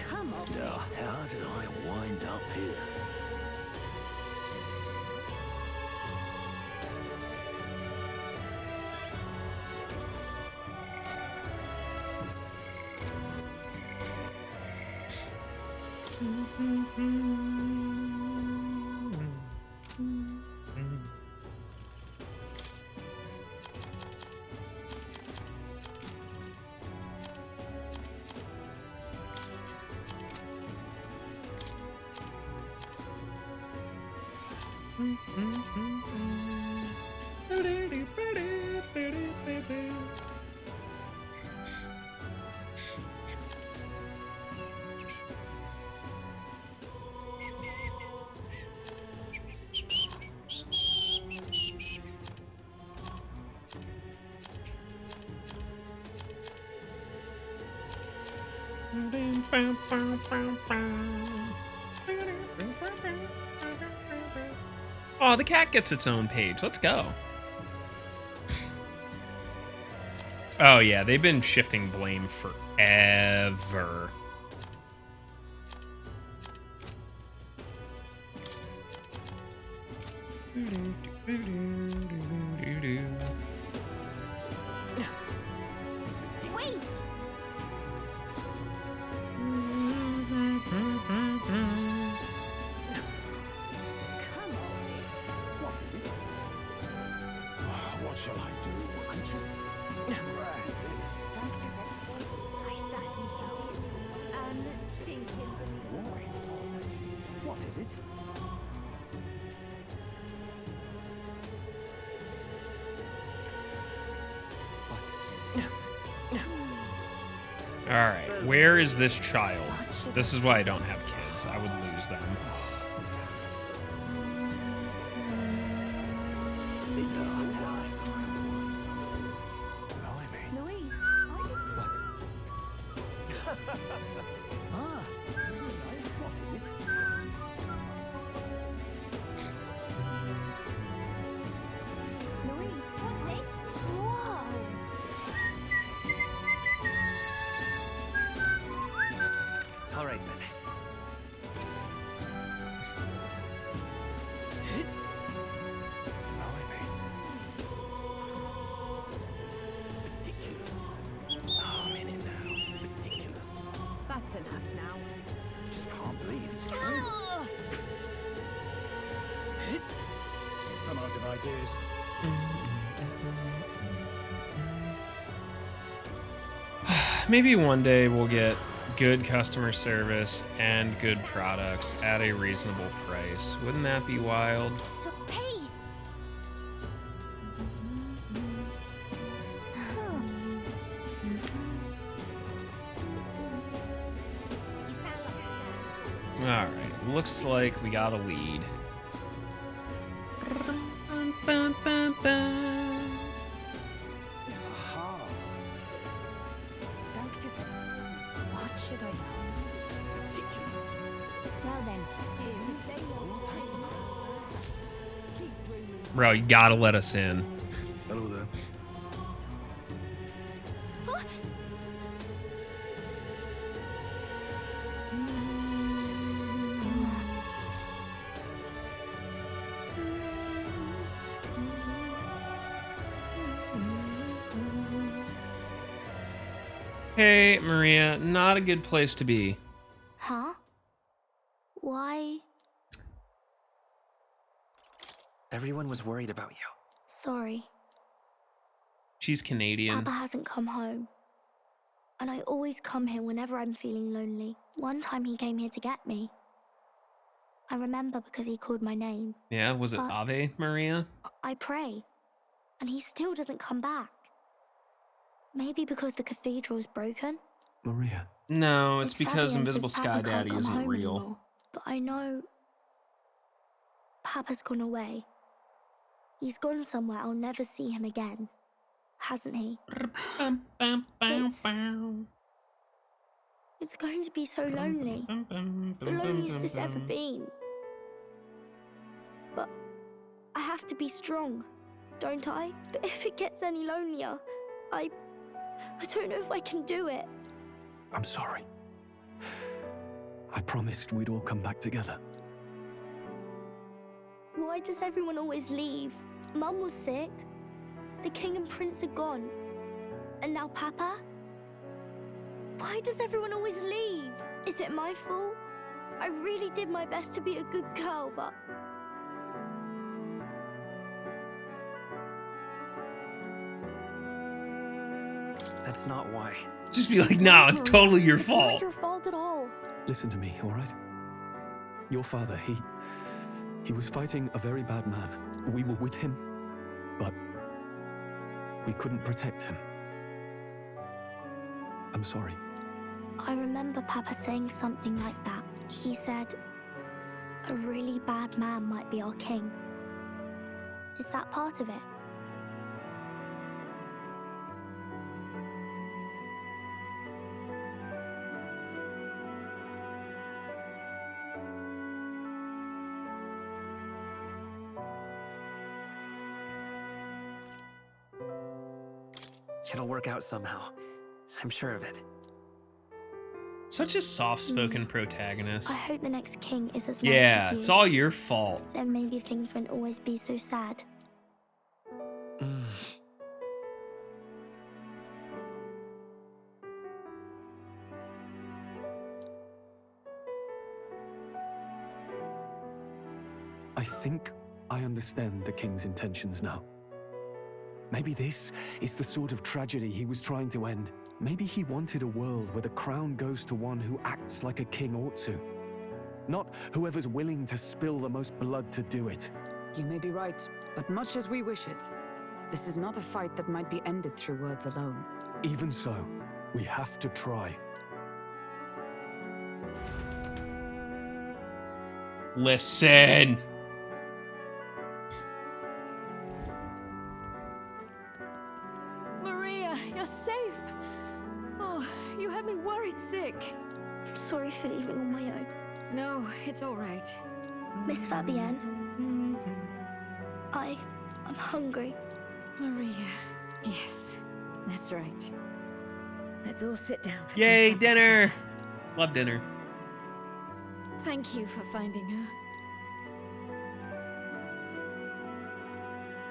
Come on. Now, how did I wind up here? Oh, the cat gets its own page. Let's go. Oh, yeah, they've been shifting blame forever. Wait! What is it? What shall I do? I'm just... What is it? Alright, where is this child? This is why I don't have kids. I would lose them. This is all right. Louise, Ah, this is nice. What is it? Louise, what's this? Whoa! All right, then. Ridiculous. Oh, I'm in it now. Ridiculous. That's enough now. Just can't believe it's true. I'm out of ideas. Maybe one day we'll get good customer service and good products at a reasonable price. Wouldn't that be wild? So, hey! Alright, looks like we got a lead. Aha. What should I do? Ridiculous. Well then, Bro, you gotta let us in. Hello there. Hey, Maria, not a good place to be. huh? Why? Everyone was worried about you. Sorry. She's Canadian. Papa hasn't come home. And I always come here whenever I'm feeling lonely. One time he came here to get me. I remember because he called my name. Yeah, was it But Ave Maria? I pray. And he still doesn't come back. Maybe because the cathedral's broken? Maria. No, it's Fabian because says Invisible Papa Sky can't Daddy come isn't home real. anymore. But I know Papa's gone away. He's gone somewhere I'll never see him again. Hasn't he? It's going to be so lonely. The loneliest it's ever been. But I have to be strong, don't I? But if it gets any lonelier, I don't know if I can do it. I'm sorry. I promised we'd all come back together. Why does everyone always leave? Mum was sick. The king and prince are gone. And now Papa? Why does everyone always leave? Is it my fault? I really did my best to be a good girl, but... That's not why. Just be like, nah, it's totally your It's fault. not your fault at all. Listen to me, all right? Your father, he was fighting a very bad man. We were with him, but we couldn't protect him. I'm sorry. I remember Papa saying something like that. He said, a really bad man might be our king. Is that part of it? It'll work out somehow. I'm sure of it. Such a soft-spoken protagonist. I hope the next king is as nice Yeah, as you. it's all your fault. Then maybe things won't always be so sad. I think I understand the king's intentions now. Maybe this is the sort of tragedy he was trying to end. Maybe he wanted a world where the crown goes to one who acts like a king ought to. Not whoever's willing to spill the most blood to do it. You may be right, but much as we wish it, this is not a fight that might be ended through words alone. Even so, we have to try. Listen. Maria, you're safe. Oh, you had me worried sick. I'm sorry for leaving on my own. No, it's all right. Miss Fabienne, I'm hungry. Maria. Yes, that's right. Let's all sit down for Yay, some supper dinner. together. Love dinner. Thank you for finding her.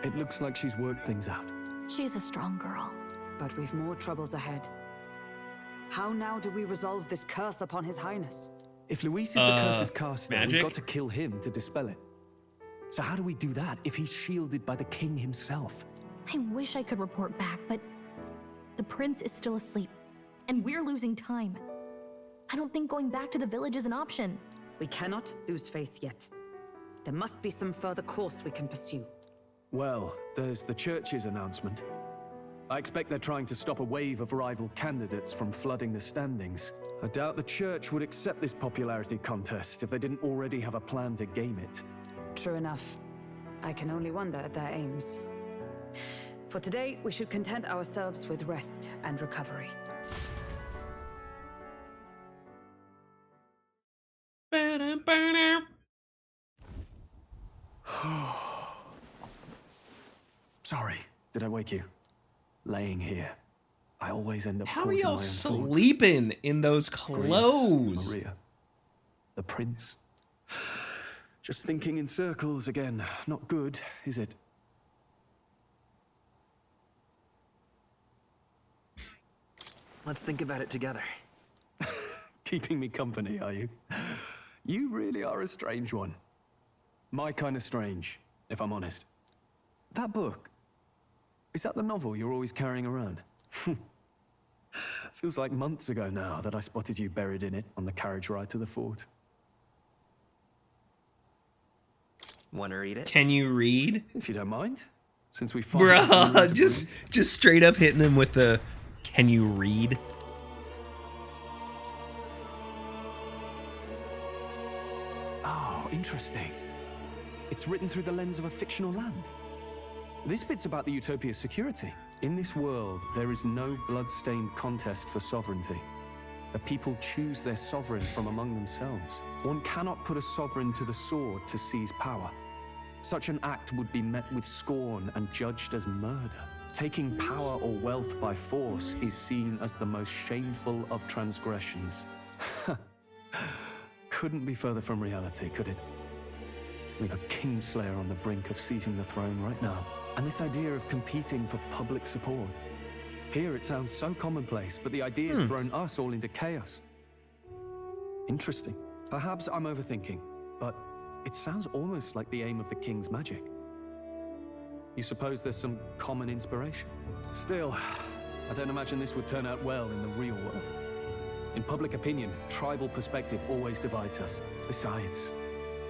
It looks like she's worked things out. She's a strong girl. But we've more troubles ahead. How now do we resolve this curse upon His Highness? If Luis is the curse's caster, magic? we've got to kill him to dispel it. So how do we do that if he's shielded by the king himself? I wish I could report back, but the prince is still asleep, and we're losing time. I don't think going back to the village is an option. We cannot lose faith yet. There must be some further course we can pursue. Well, there's the church's announcement. I expect they're trying to stop a wave of rival candidates from flooding the standings. I doubt the church would accept this popularity contest if they didn't already have a plan to game it. True enough. I can only wonder at their aims. For today, we should content ourselves with rest and recovery. Sorry, did I wake you? Laying here. I always end up How caught are in my y'all own thoughts. sleeping in those clothes? Maria. The prince. Just thinking in circles again. Not good, is it? Let's think about it together. Keeping me company, are you? You really are a strange one. My kind of strange, if I'm honest. That book, is that the novel you're always carrying around? Feels like months ago now that I spotted you buried in it on the carriage ride to the fort. Wanna read it? Can you read? If you don't mind, since we finally Bruh, just straight up hitting him with the can you read? Oh, interesting. It's written through the lens of a fictional land. This bit's about the Utopia's security. In this world, there is no blood-stained contest for sovereignty. The people choose their sovereign from among themselves. One cannot put a sovereign to the sword to seize power. Such an act would be met with scorn and judged as murder. Taking power or wealth by force is seen as the most shameful of transgressions. Couldn't be further from reality, could it? We've a kingslayer on the brink of seizing the throne right now. And this idea of competing for public support. Here it sounds so commonplace, but the idea's thrown us all into chaos. Interesting. Perhaps I'm overthinking, but it sounds almost like the aim of the king's magic. You suppose there's some common inspiration? Still, I don't imagine this would turn out well in the real world. In public opinion, tribal perspective always divides us. Besides,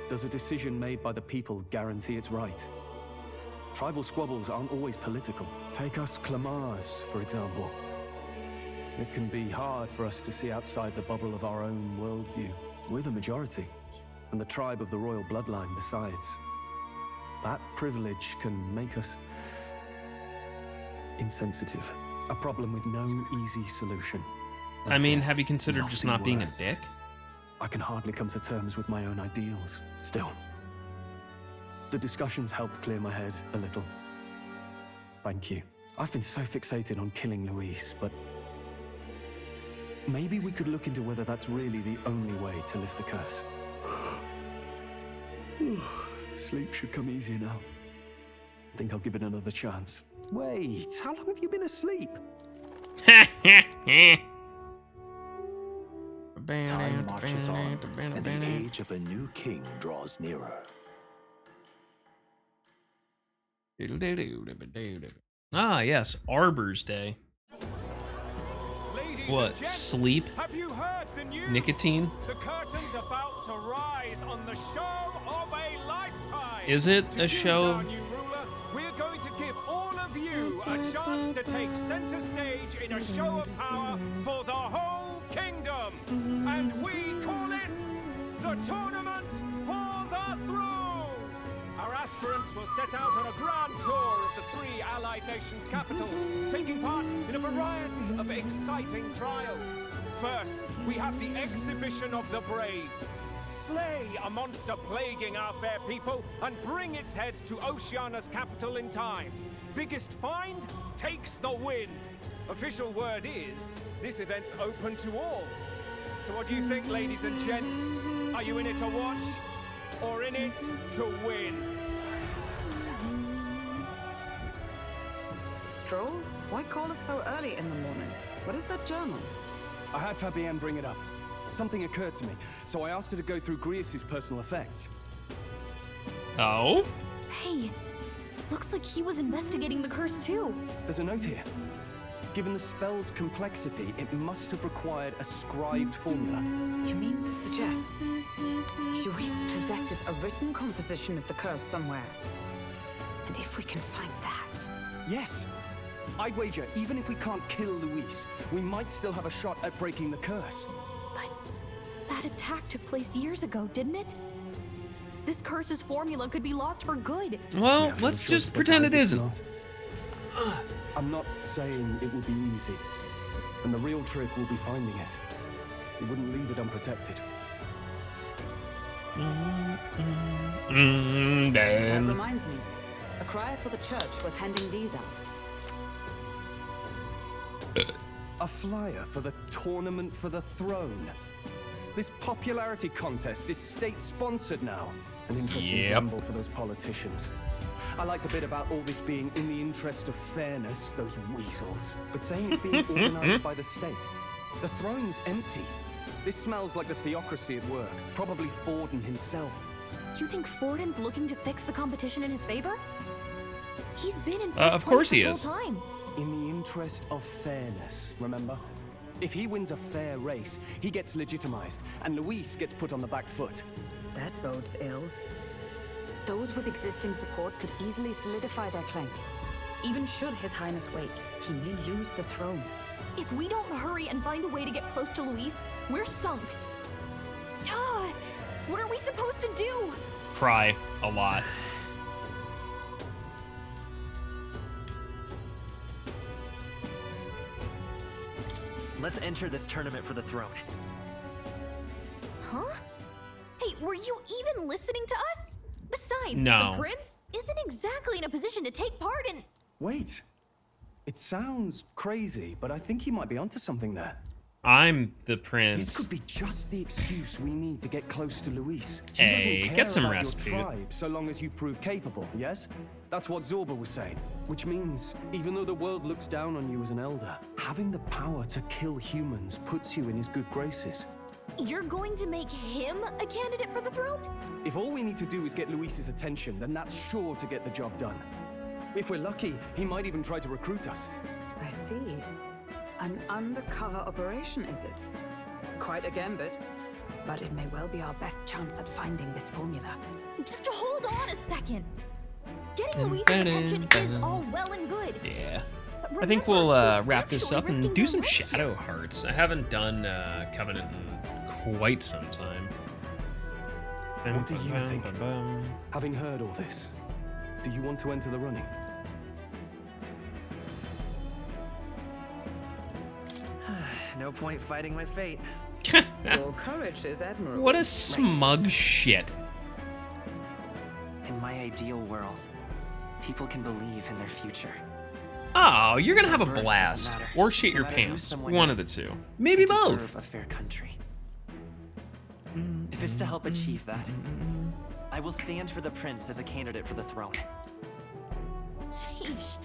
does a decision made by the people guarantee it's right? Tribal squabbles aren't always political. Take us Clamars, for example. It can be hard for us to see outside the bubble of our own worldview. We're the majority, and the tribe of the royal bloodline besides. That privilege can make us insensitive. A problem with no easy solution. I mean, have you considered just not being a dick? I can hardly come to terms with my own ideals. Still, the discussions helped clear my head a little. Thank you. I've been so fixated on killing Luis, but maybe we could look into whether that's really the only way to lift the curse. Sleep should come easier now. I think I'll give it another chance. Wait, how long have you been asleep? Time marches on, and the age of a new king draws nearer. Ah, yes, Arbor's Day. Ladies What, and gents, sleep? Have you heard the news? Nicotine? The curtain's about to rise on the show of a lifetime. Is it To a choose show? Our new ruler, we're going to give all of you a chance to take center stage in a show of power for the whole kingdom. And we call it the Tournament for the Throne. Our aspirants will set out on a grand tour of the 3 allied nations' capitals, taking part in a variety of exciting trials. First, we have the Exhibition of the Brave. Slay a monster plaguing our fair people and bring its head to Oceania's capital in time. Biggest find takes the win. Official word is, this event's open to all. So what do you think, ladies and gents? Are you in it to watch or in it to win? Stroll? Why call us so early in the morning? What is that journal? I had Fabienne bring it up. Something occurred to me, so I asked her to go through Grius' personal effects. Oh? Hey, looks like he was investigating the curse too. There's a note here. Given the spell's complexity, it must have required a scribed formula. You mean to suggest Luis possesses a written composition of the curse somewhere? And if we can find that... Yes! I'd wager, even if we can't kill Luis, we might still have a shot at breaking the curse. But that attack took place years ago, didn't it? This curse's formula could be lost for good. Well, let's just pretend it isn't. I'm not saying it will be easy. And the real trick will be finding it. We wouldn't leave it unprotected. That reminds me. A crier for the church was handing these out. A flyer for the Tournament for the Throne. This popularity contest is state-sponsored now. An interesting gamble for those politicians. I like the bit about all this being in the interest of fairness, those weasels. But saying it's being organized by the state. The throne's empty. This smells like the theocracy at work. Probably Forden himself. You think Forden's looking to fix the competition in his favor? He's been in of course he this is. whole time. In the interest of fairness, remember? If he wins a fair race, he gets legitimized, and Luis gets put on the back foot. That bodes ill. Those with existing support could easily solidify their claim. Even should His Highness wake, he may lose the throne. If we don't hurry and find a way to get close to Luis, we're sunk. What are we supposed to do? Cry a lot. Let's enter this tournament for the throne. Huh? Hey, were you even listening to us? Besides, No. the prince isn't exactly in a position to take part in... Wait. It sounds crazy, but I think he might be onto something there. I'm the prince. This could be just the excuse we need to get close to Luis. Hey, He doesn't care get some about rest, your dude. tribe, so long as you prove capable, yes? That's what Zorba was saying. Which means, even though the world looks down on you as an elder, having the power to kill humans puts you in his good graces. You're going to make him a candidate for the throne? If all we need to do is get Luis's attention, then that's sure to get the job done. If we're lucky, he might even try to recruit us. I see. An undercover operation, is it? Quite a gambit. But it may well be our best chance at finding this formula. Just hold on a second. Getting Luis's attention is all well and good. Yeah. But I think remember, we'll he's wrap this actually up and risking do their some life here. Shadow Hearts. I haven't done Covenant in quite some time. What do you think? Having heard all this, do you want to enter the running? No point fighting my fate. Your courage is admirable. What a smug shit. In my ideal world, people can believe in their future. Oh, you're gonna have a Birth doesn't blast. matter. Or shit No your matter who pants. someone One of the is, two. Maybe they both. deserve a fair country. If it's to help achieve that, I will stand for the prince as a candidate for the throne. Sheesh.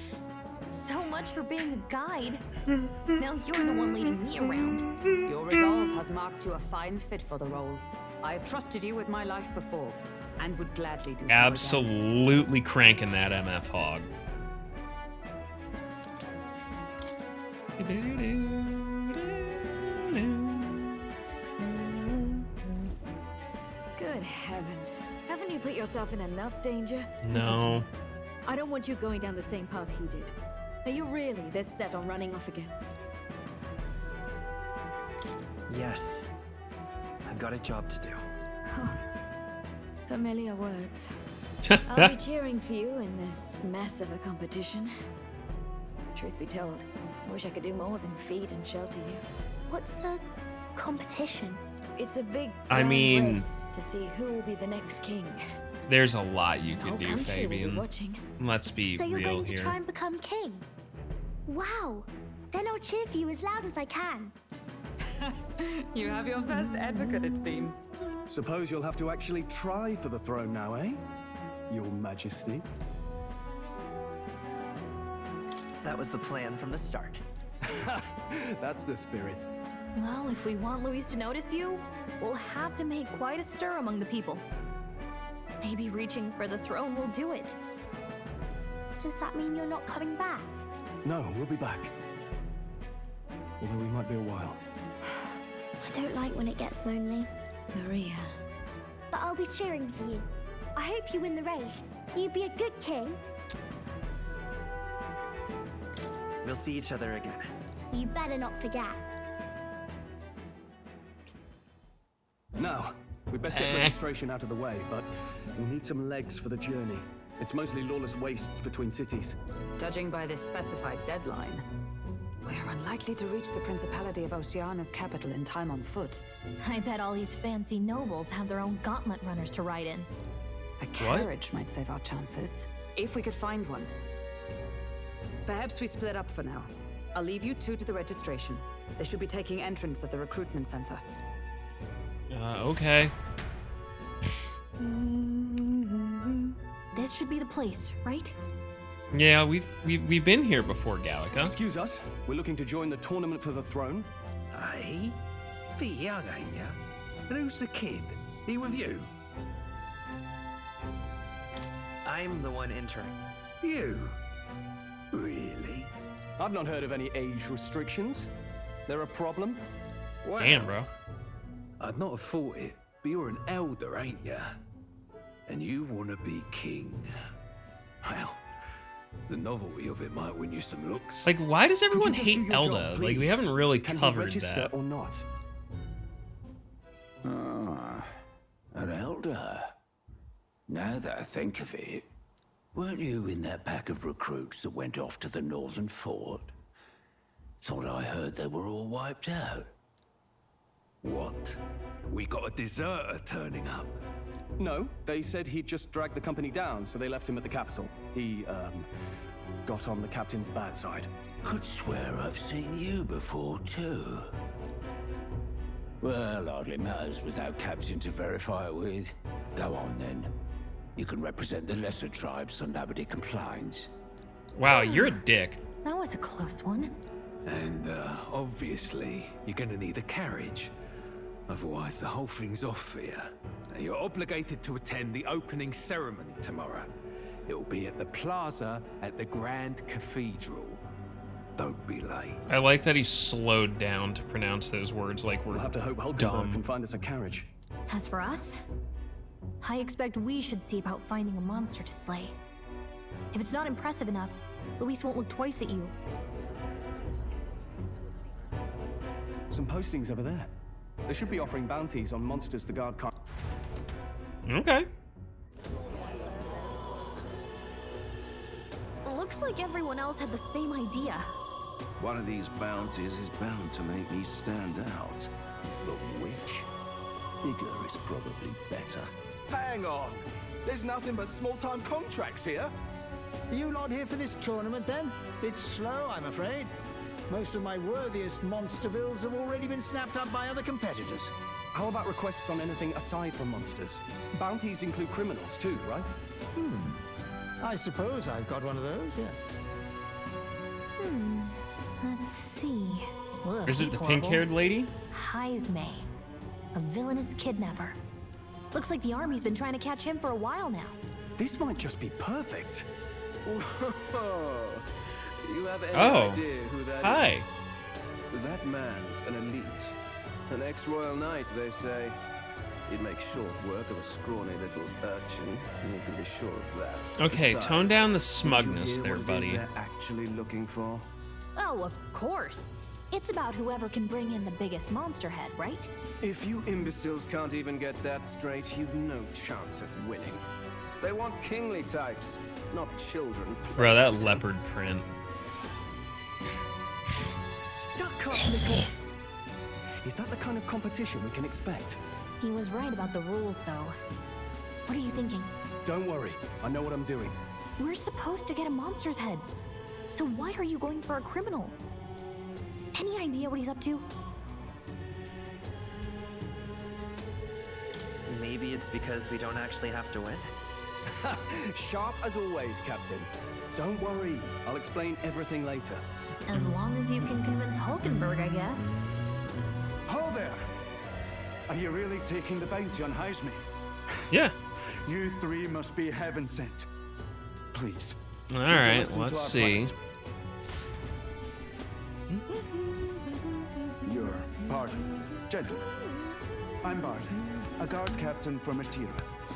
So much for being a guide. Now you're the one leading me around. Your resolve has marked you a fine fit for the role. I have trusted you with my life before, and would gladly do so again. Absolutely cranking that MF hog. Good heavens. Haven't you put yourself in enough danger? No. Listen to me. I don't want you going down the same path he did. Are you really this set on running off again? Yes. I've got a job to do. Familiar words. I'll be cheering for you in this mess of a competition. Truth be told, I wish I could do more than feed and shelter you. What's the competition? It's a big I grand mean- race to see who will be the next king. There's a lot you The could whole do, country will be Fabian. watching. Let's be So you're real going to here. try and become king? Wow. Then I'll cheer for you as loud as I can. You have your first advocate, it seems. Suppose you'll have to actually try for the throne now, eh? Your Majesty. That was the plan from the start. That's the spirit. Well, if we want Luis to notice you, we'll have to make quite a stir among the people. Maybe reaching for the throne will do it. Does that mean you're not coming back? No, we'll be back. Although we might be a while. I don't like when it gets lonely. Maria. But I'll be cheering for you. I hope you win the race. You'd be a good king. We'll see each other again. You better not forget. Now, we'd best get registration out of the way, but we'll need some legs for the journey. It's mostly lawless wastes between cities. Judging by this specified deadline, we're unlikely to reach the Principality of Oceana's capital in time on foot. I bet all these fancy nobles have their own gauntlet runners to ride in. A carriage might save our chances, if we could find one. Perhaps we split up for now. I'll leave you two to the registration. They should be taking entrance at the recruitment center. Okay. This should be the place, right? Yeah, we've been here before, Gallica. Excuse us, we're looking to join the tournament for the throne. Aye? Bit young, ain't ya? And who's the kid? He with you? I'm the one entering. You? Really? I've not heard of any age restrictions. They're a problem? Well, Damn, bro. I'd not have thought it, but you're an elder, ain't ya? And you want to be king. Well, the novelty of it might win you some looks. Like, why does everyone Could you just hate do your Elda? job, Like, we please? haven't really Can he covered register that. or not? Ah, an elder. Now that I think of it, weren't you in that pack of recruits that went off to the northern fort? Thought I heard they were all wiped out. What? We got a deserter turning up. No, they said he'd just dragged the company down, so they left him at the capital. He, got on the captain's bad side. Could swear I've seen you before, too. Well, hardly matters with no captain to verify it with. Go on, then. You can represent the lesser tribes so nobody complains. Wow, you're a dick. That was a close one. And, obviously, you're gonna need a carriage. Otherwise, the whole thing's off for you. Now, you're obligated to attend the opening ceremony tomorrow. It'll be at the plaza at the Grand Cathedral. Don't be late. I like that he slowed down to pronounce those words like we're We'll have to hope Hulkenberg dumb. can find us a carriage. As for us, I expect we should see about finding a monster to slay. If it's not impressive enough, Luis won't look twice at you. Some postings over there. They should be offering bounties on monsters the guard can't. Okay. Looks like everyone else had the same idea. One of these bounties is bound to make me stand out. But which? Bigger is probably better. Hang on. There's nothing but small-time contracts here. Are you lot here for this tournament then? Bit slow, I'm afraid. Most of my worthiest monster bills have already been snapped up by other competitors. How about requests on anything aside from monsters? Bounties include criminals too, right? I suppose I've got one of those, yeah. Let's see. Ugh, Is it he's the horrible. pink-haired lady? Heisme, a villainous kidnapper. Looks like the army's been trying to catch him for a while now. This might just be perfect. Whoa. You have any Oh. idea who that Hi. is? That man's an elite. An ex-royal knight, they say. He'd make short work of a scrawny little urchin, and you can be sure of that. Okay, Besides, tone down the did you smugness hear there, what it is buddy. they're actually looking for? Oh, of course. It's about whoever can bring in the biggest monster head, right? If you imbeciles can't even get that straight, you've no chance at winning. They want kingly types, not children. Bro, that leopard print. Stuck up, little. Is that the kind of competition we can expect? He was right about the rules, though. What are you thinking? Don't worry, I know what I'm doing. We're supposed to get a monster's head. So why are you going for a criminal? Any idea what he's up to? Maybe it's because we don't actually have to win. Sharp as always, Captain. Don't worry, I'll explain everything later. As long as you can convince Hulkenberg, I guess. Ho there! Are you really taking the bounty on Heisme? Yeah. You three must be heaven sent. Please. All would you right, listen to let's our see. plight? Your pardon, gentlemen. I'm Barden, a guard captain from Atira,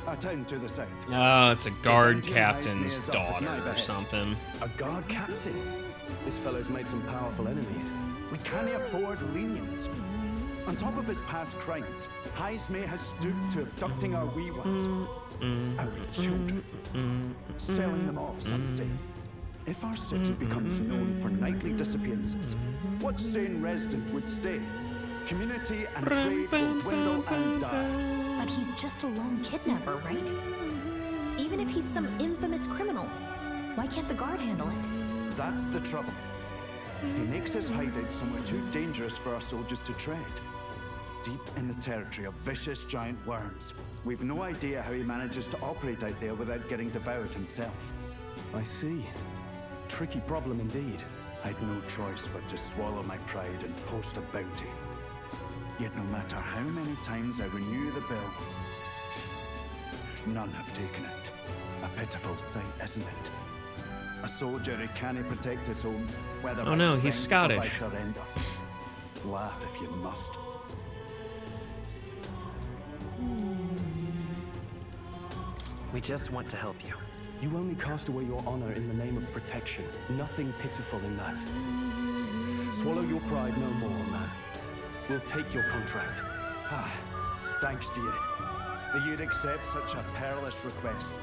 a town to the south. Oh, it's a guard bounty on captain's Heisme is up at daughter my or behest. something. A guard captain? This fellow's made some powerful enemies. We can't afford lenience. On top of his past crimes, Heisme has stooped to abducting our wee ones, our children, selling them off, some say. If our city becomes known for nightly disappearances, what sane resident would stay? Community and trade will dwindle and die. But he's just a lone kidnapper, right? Even if he's some infamous criminal, why can't the guard handle it? That's the trouble. He makes his hideout somewhere too dangerous for our soldiers to tread. Deep in the territory of vicious giant worms. We've no idea how he manages to operate out there without getting devoured himself. I see. Tricky problem indeed. I'd no choice but to swallow my pride and post a bounty. Yet no matter how many times I renew the bill, none have taken it. A pitiful sight, isn't it? A soldier who can't protect his home, whether by no, he's strength or by Scottish. surrender. Laugh if you must. We just want to help you. You only cast away your honor in the name of protection. Nothing pitiful in that. Swallow your pride no more, man. We'll take your contract. Ah, thanks to you. That you'd accept such a perilous request,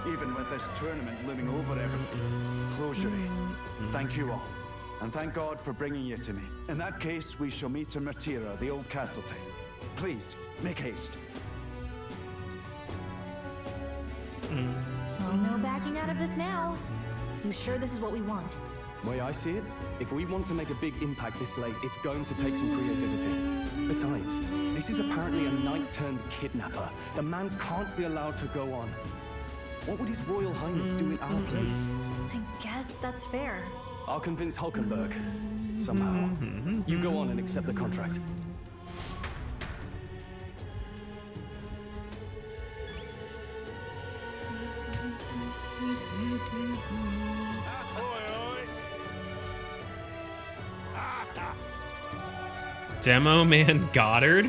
even with this tournament looming over everything. Closure. Thank you all. And thank God for bringing you to me. In that case, we shall meet in Matira, the old castle town. Please, make haste. Well, no backing out of this now. You sure this is what we want? Way I see it, if we want to make a big impact this late, it's going to take some creativity. Besides, this is apparently a knight-turned-kidnapper. The man can't be allowed to go on. What would His Royal Highness do in our place? I guess that's fair. I'll convince Hulkenberg. Somehow. You go on and accept the contract. Demo Man Goddard?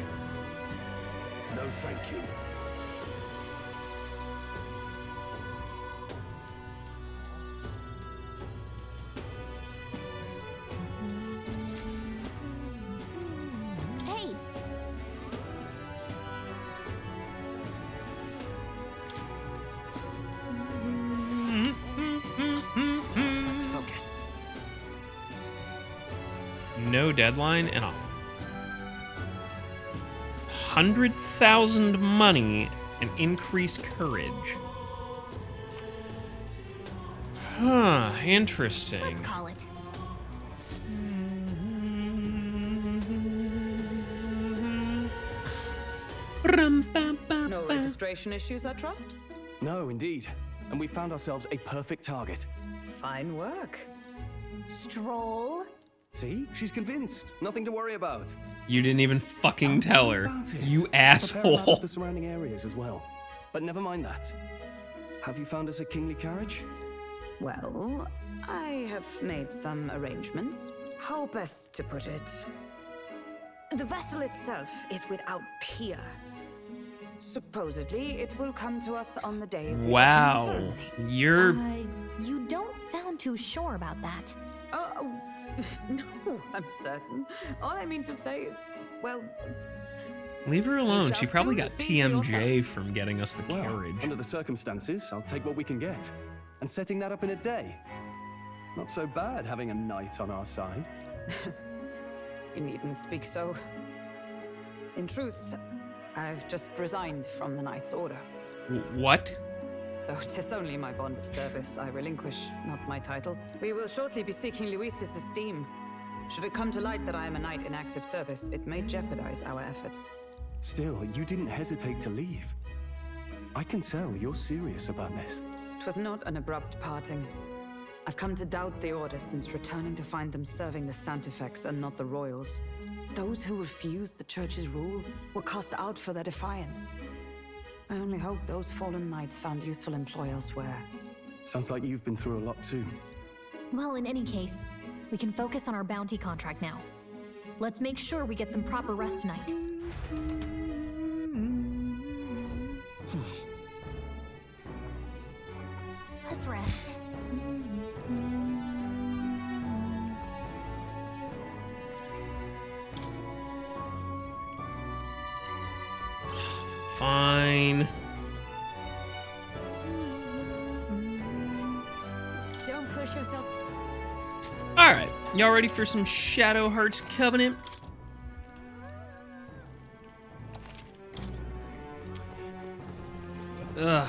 No, thank you. Hey! Let's focus. No deadline and 100,000 money and increased courage. Huh, interesting. Let's call it. No registration issues, I trust? No, indeed. And we found ourselves a perfect target. Fine work. Stroll. See? She's convinced. Nothing to worry about. You didn't even fucking tell her. You A fair amount asshole. of the surrounding areas as well. But never mind that. Have you found us a kingly carriage? Well, I have made some arrangements. How best to put it? The vessel itself is without peer. Supposedly, it will come to us on the day of the opening Wow. ceremony. You're You don't sound too sure about that. Oh, no, I'm certain. All I mean to say is, well, leave her alone. She shall probably soon got see for TMJ yourself. from getting us the Well, carriage. under the circumstances, I'll take what we can get. And setting that up in a day. Not so bad having a knight on our side. you needn't speak so. In truth, I've just resigned from the Knight's Order. What? Though 'tis only my bond of service I relinquish, not my title. We will shortly be seeking Luis's esteem. Should it come to light that I am a knight in active service, it may jeopardize our efforts. Still, you didn't hesitate to leave. I can tell you're serious about this. 'Twas not an abrupt parting. I've come to doubt the Order since returning to find them serving the Santifex and not the Royals. Those who refused the Church's rule were cast out for their defiance. I only hope those fallen knights found useful employ elsewhere. Sounds like you've been through a lot too. Well, in any case, we can focus on our bounty contract now. Let's make sure we get some proper rest tonight. Let's rest. Fine. Don't push yourself. Alright, y'all ready for some Shadow Hearts Covenant? Ugh.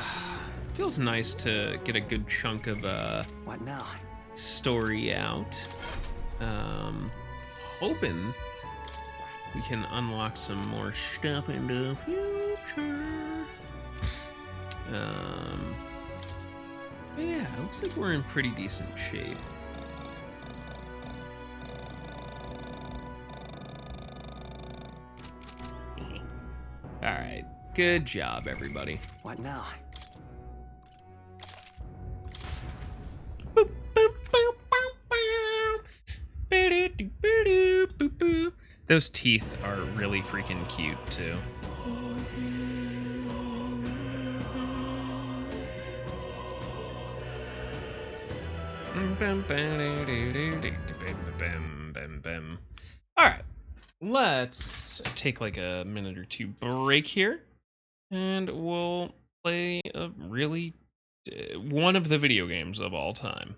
Feels nice to get a good chunk of What now? story out. Hoping we can unlock some more stuff in the future. Yeah, it looks like we're in pretty decent shape. Alright, good job, everybody. What now? Those teeth are really freaking cute, too. Alright, let's take like a minute or two break here, and we'll play a really one of the video games of all time.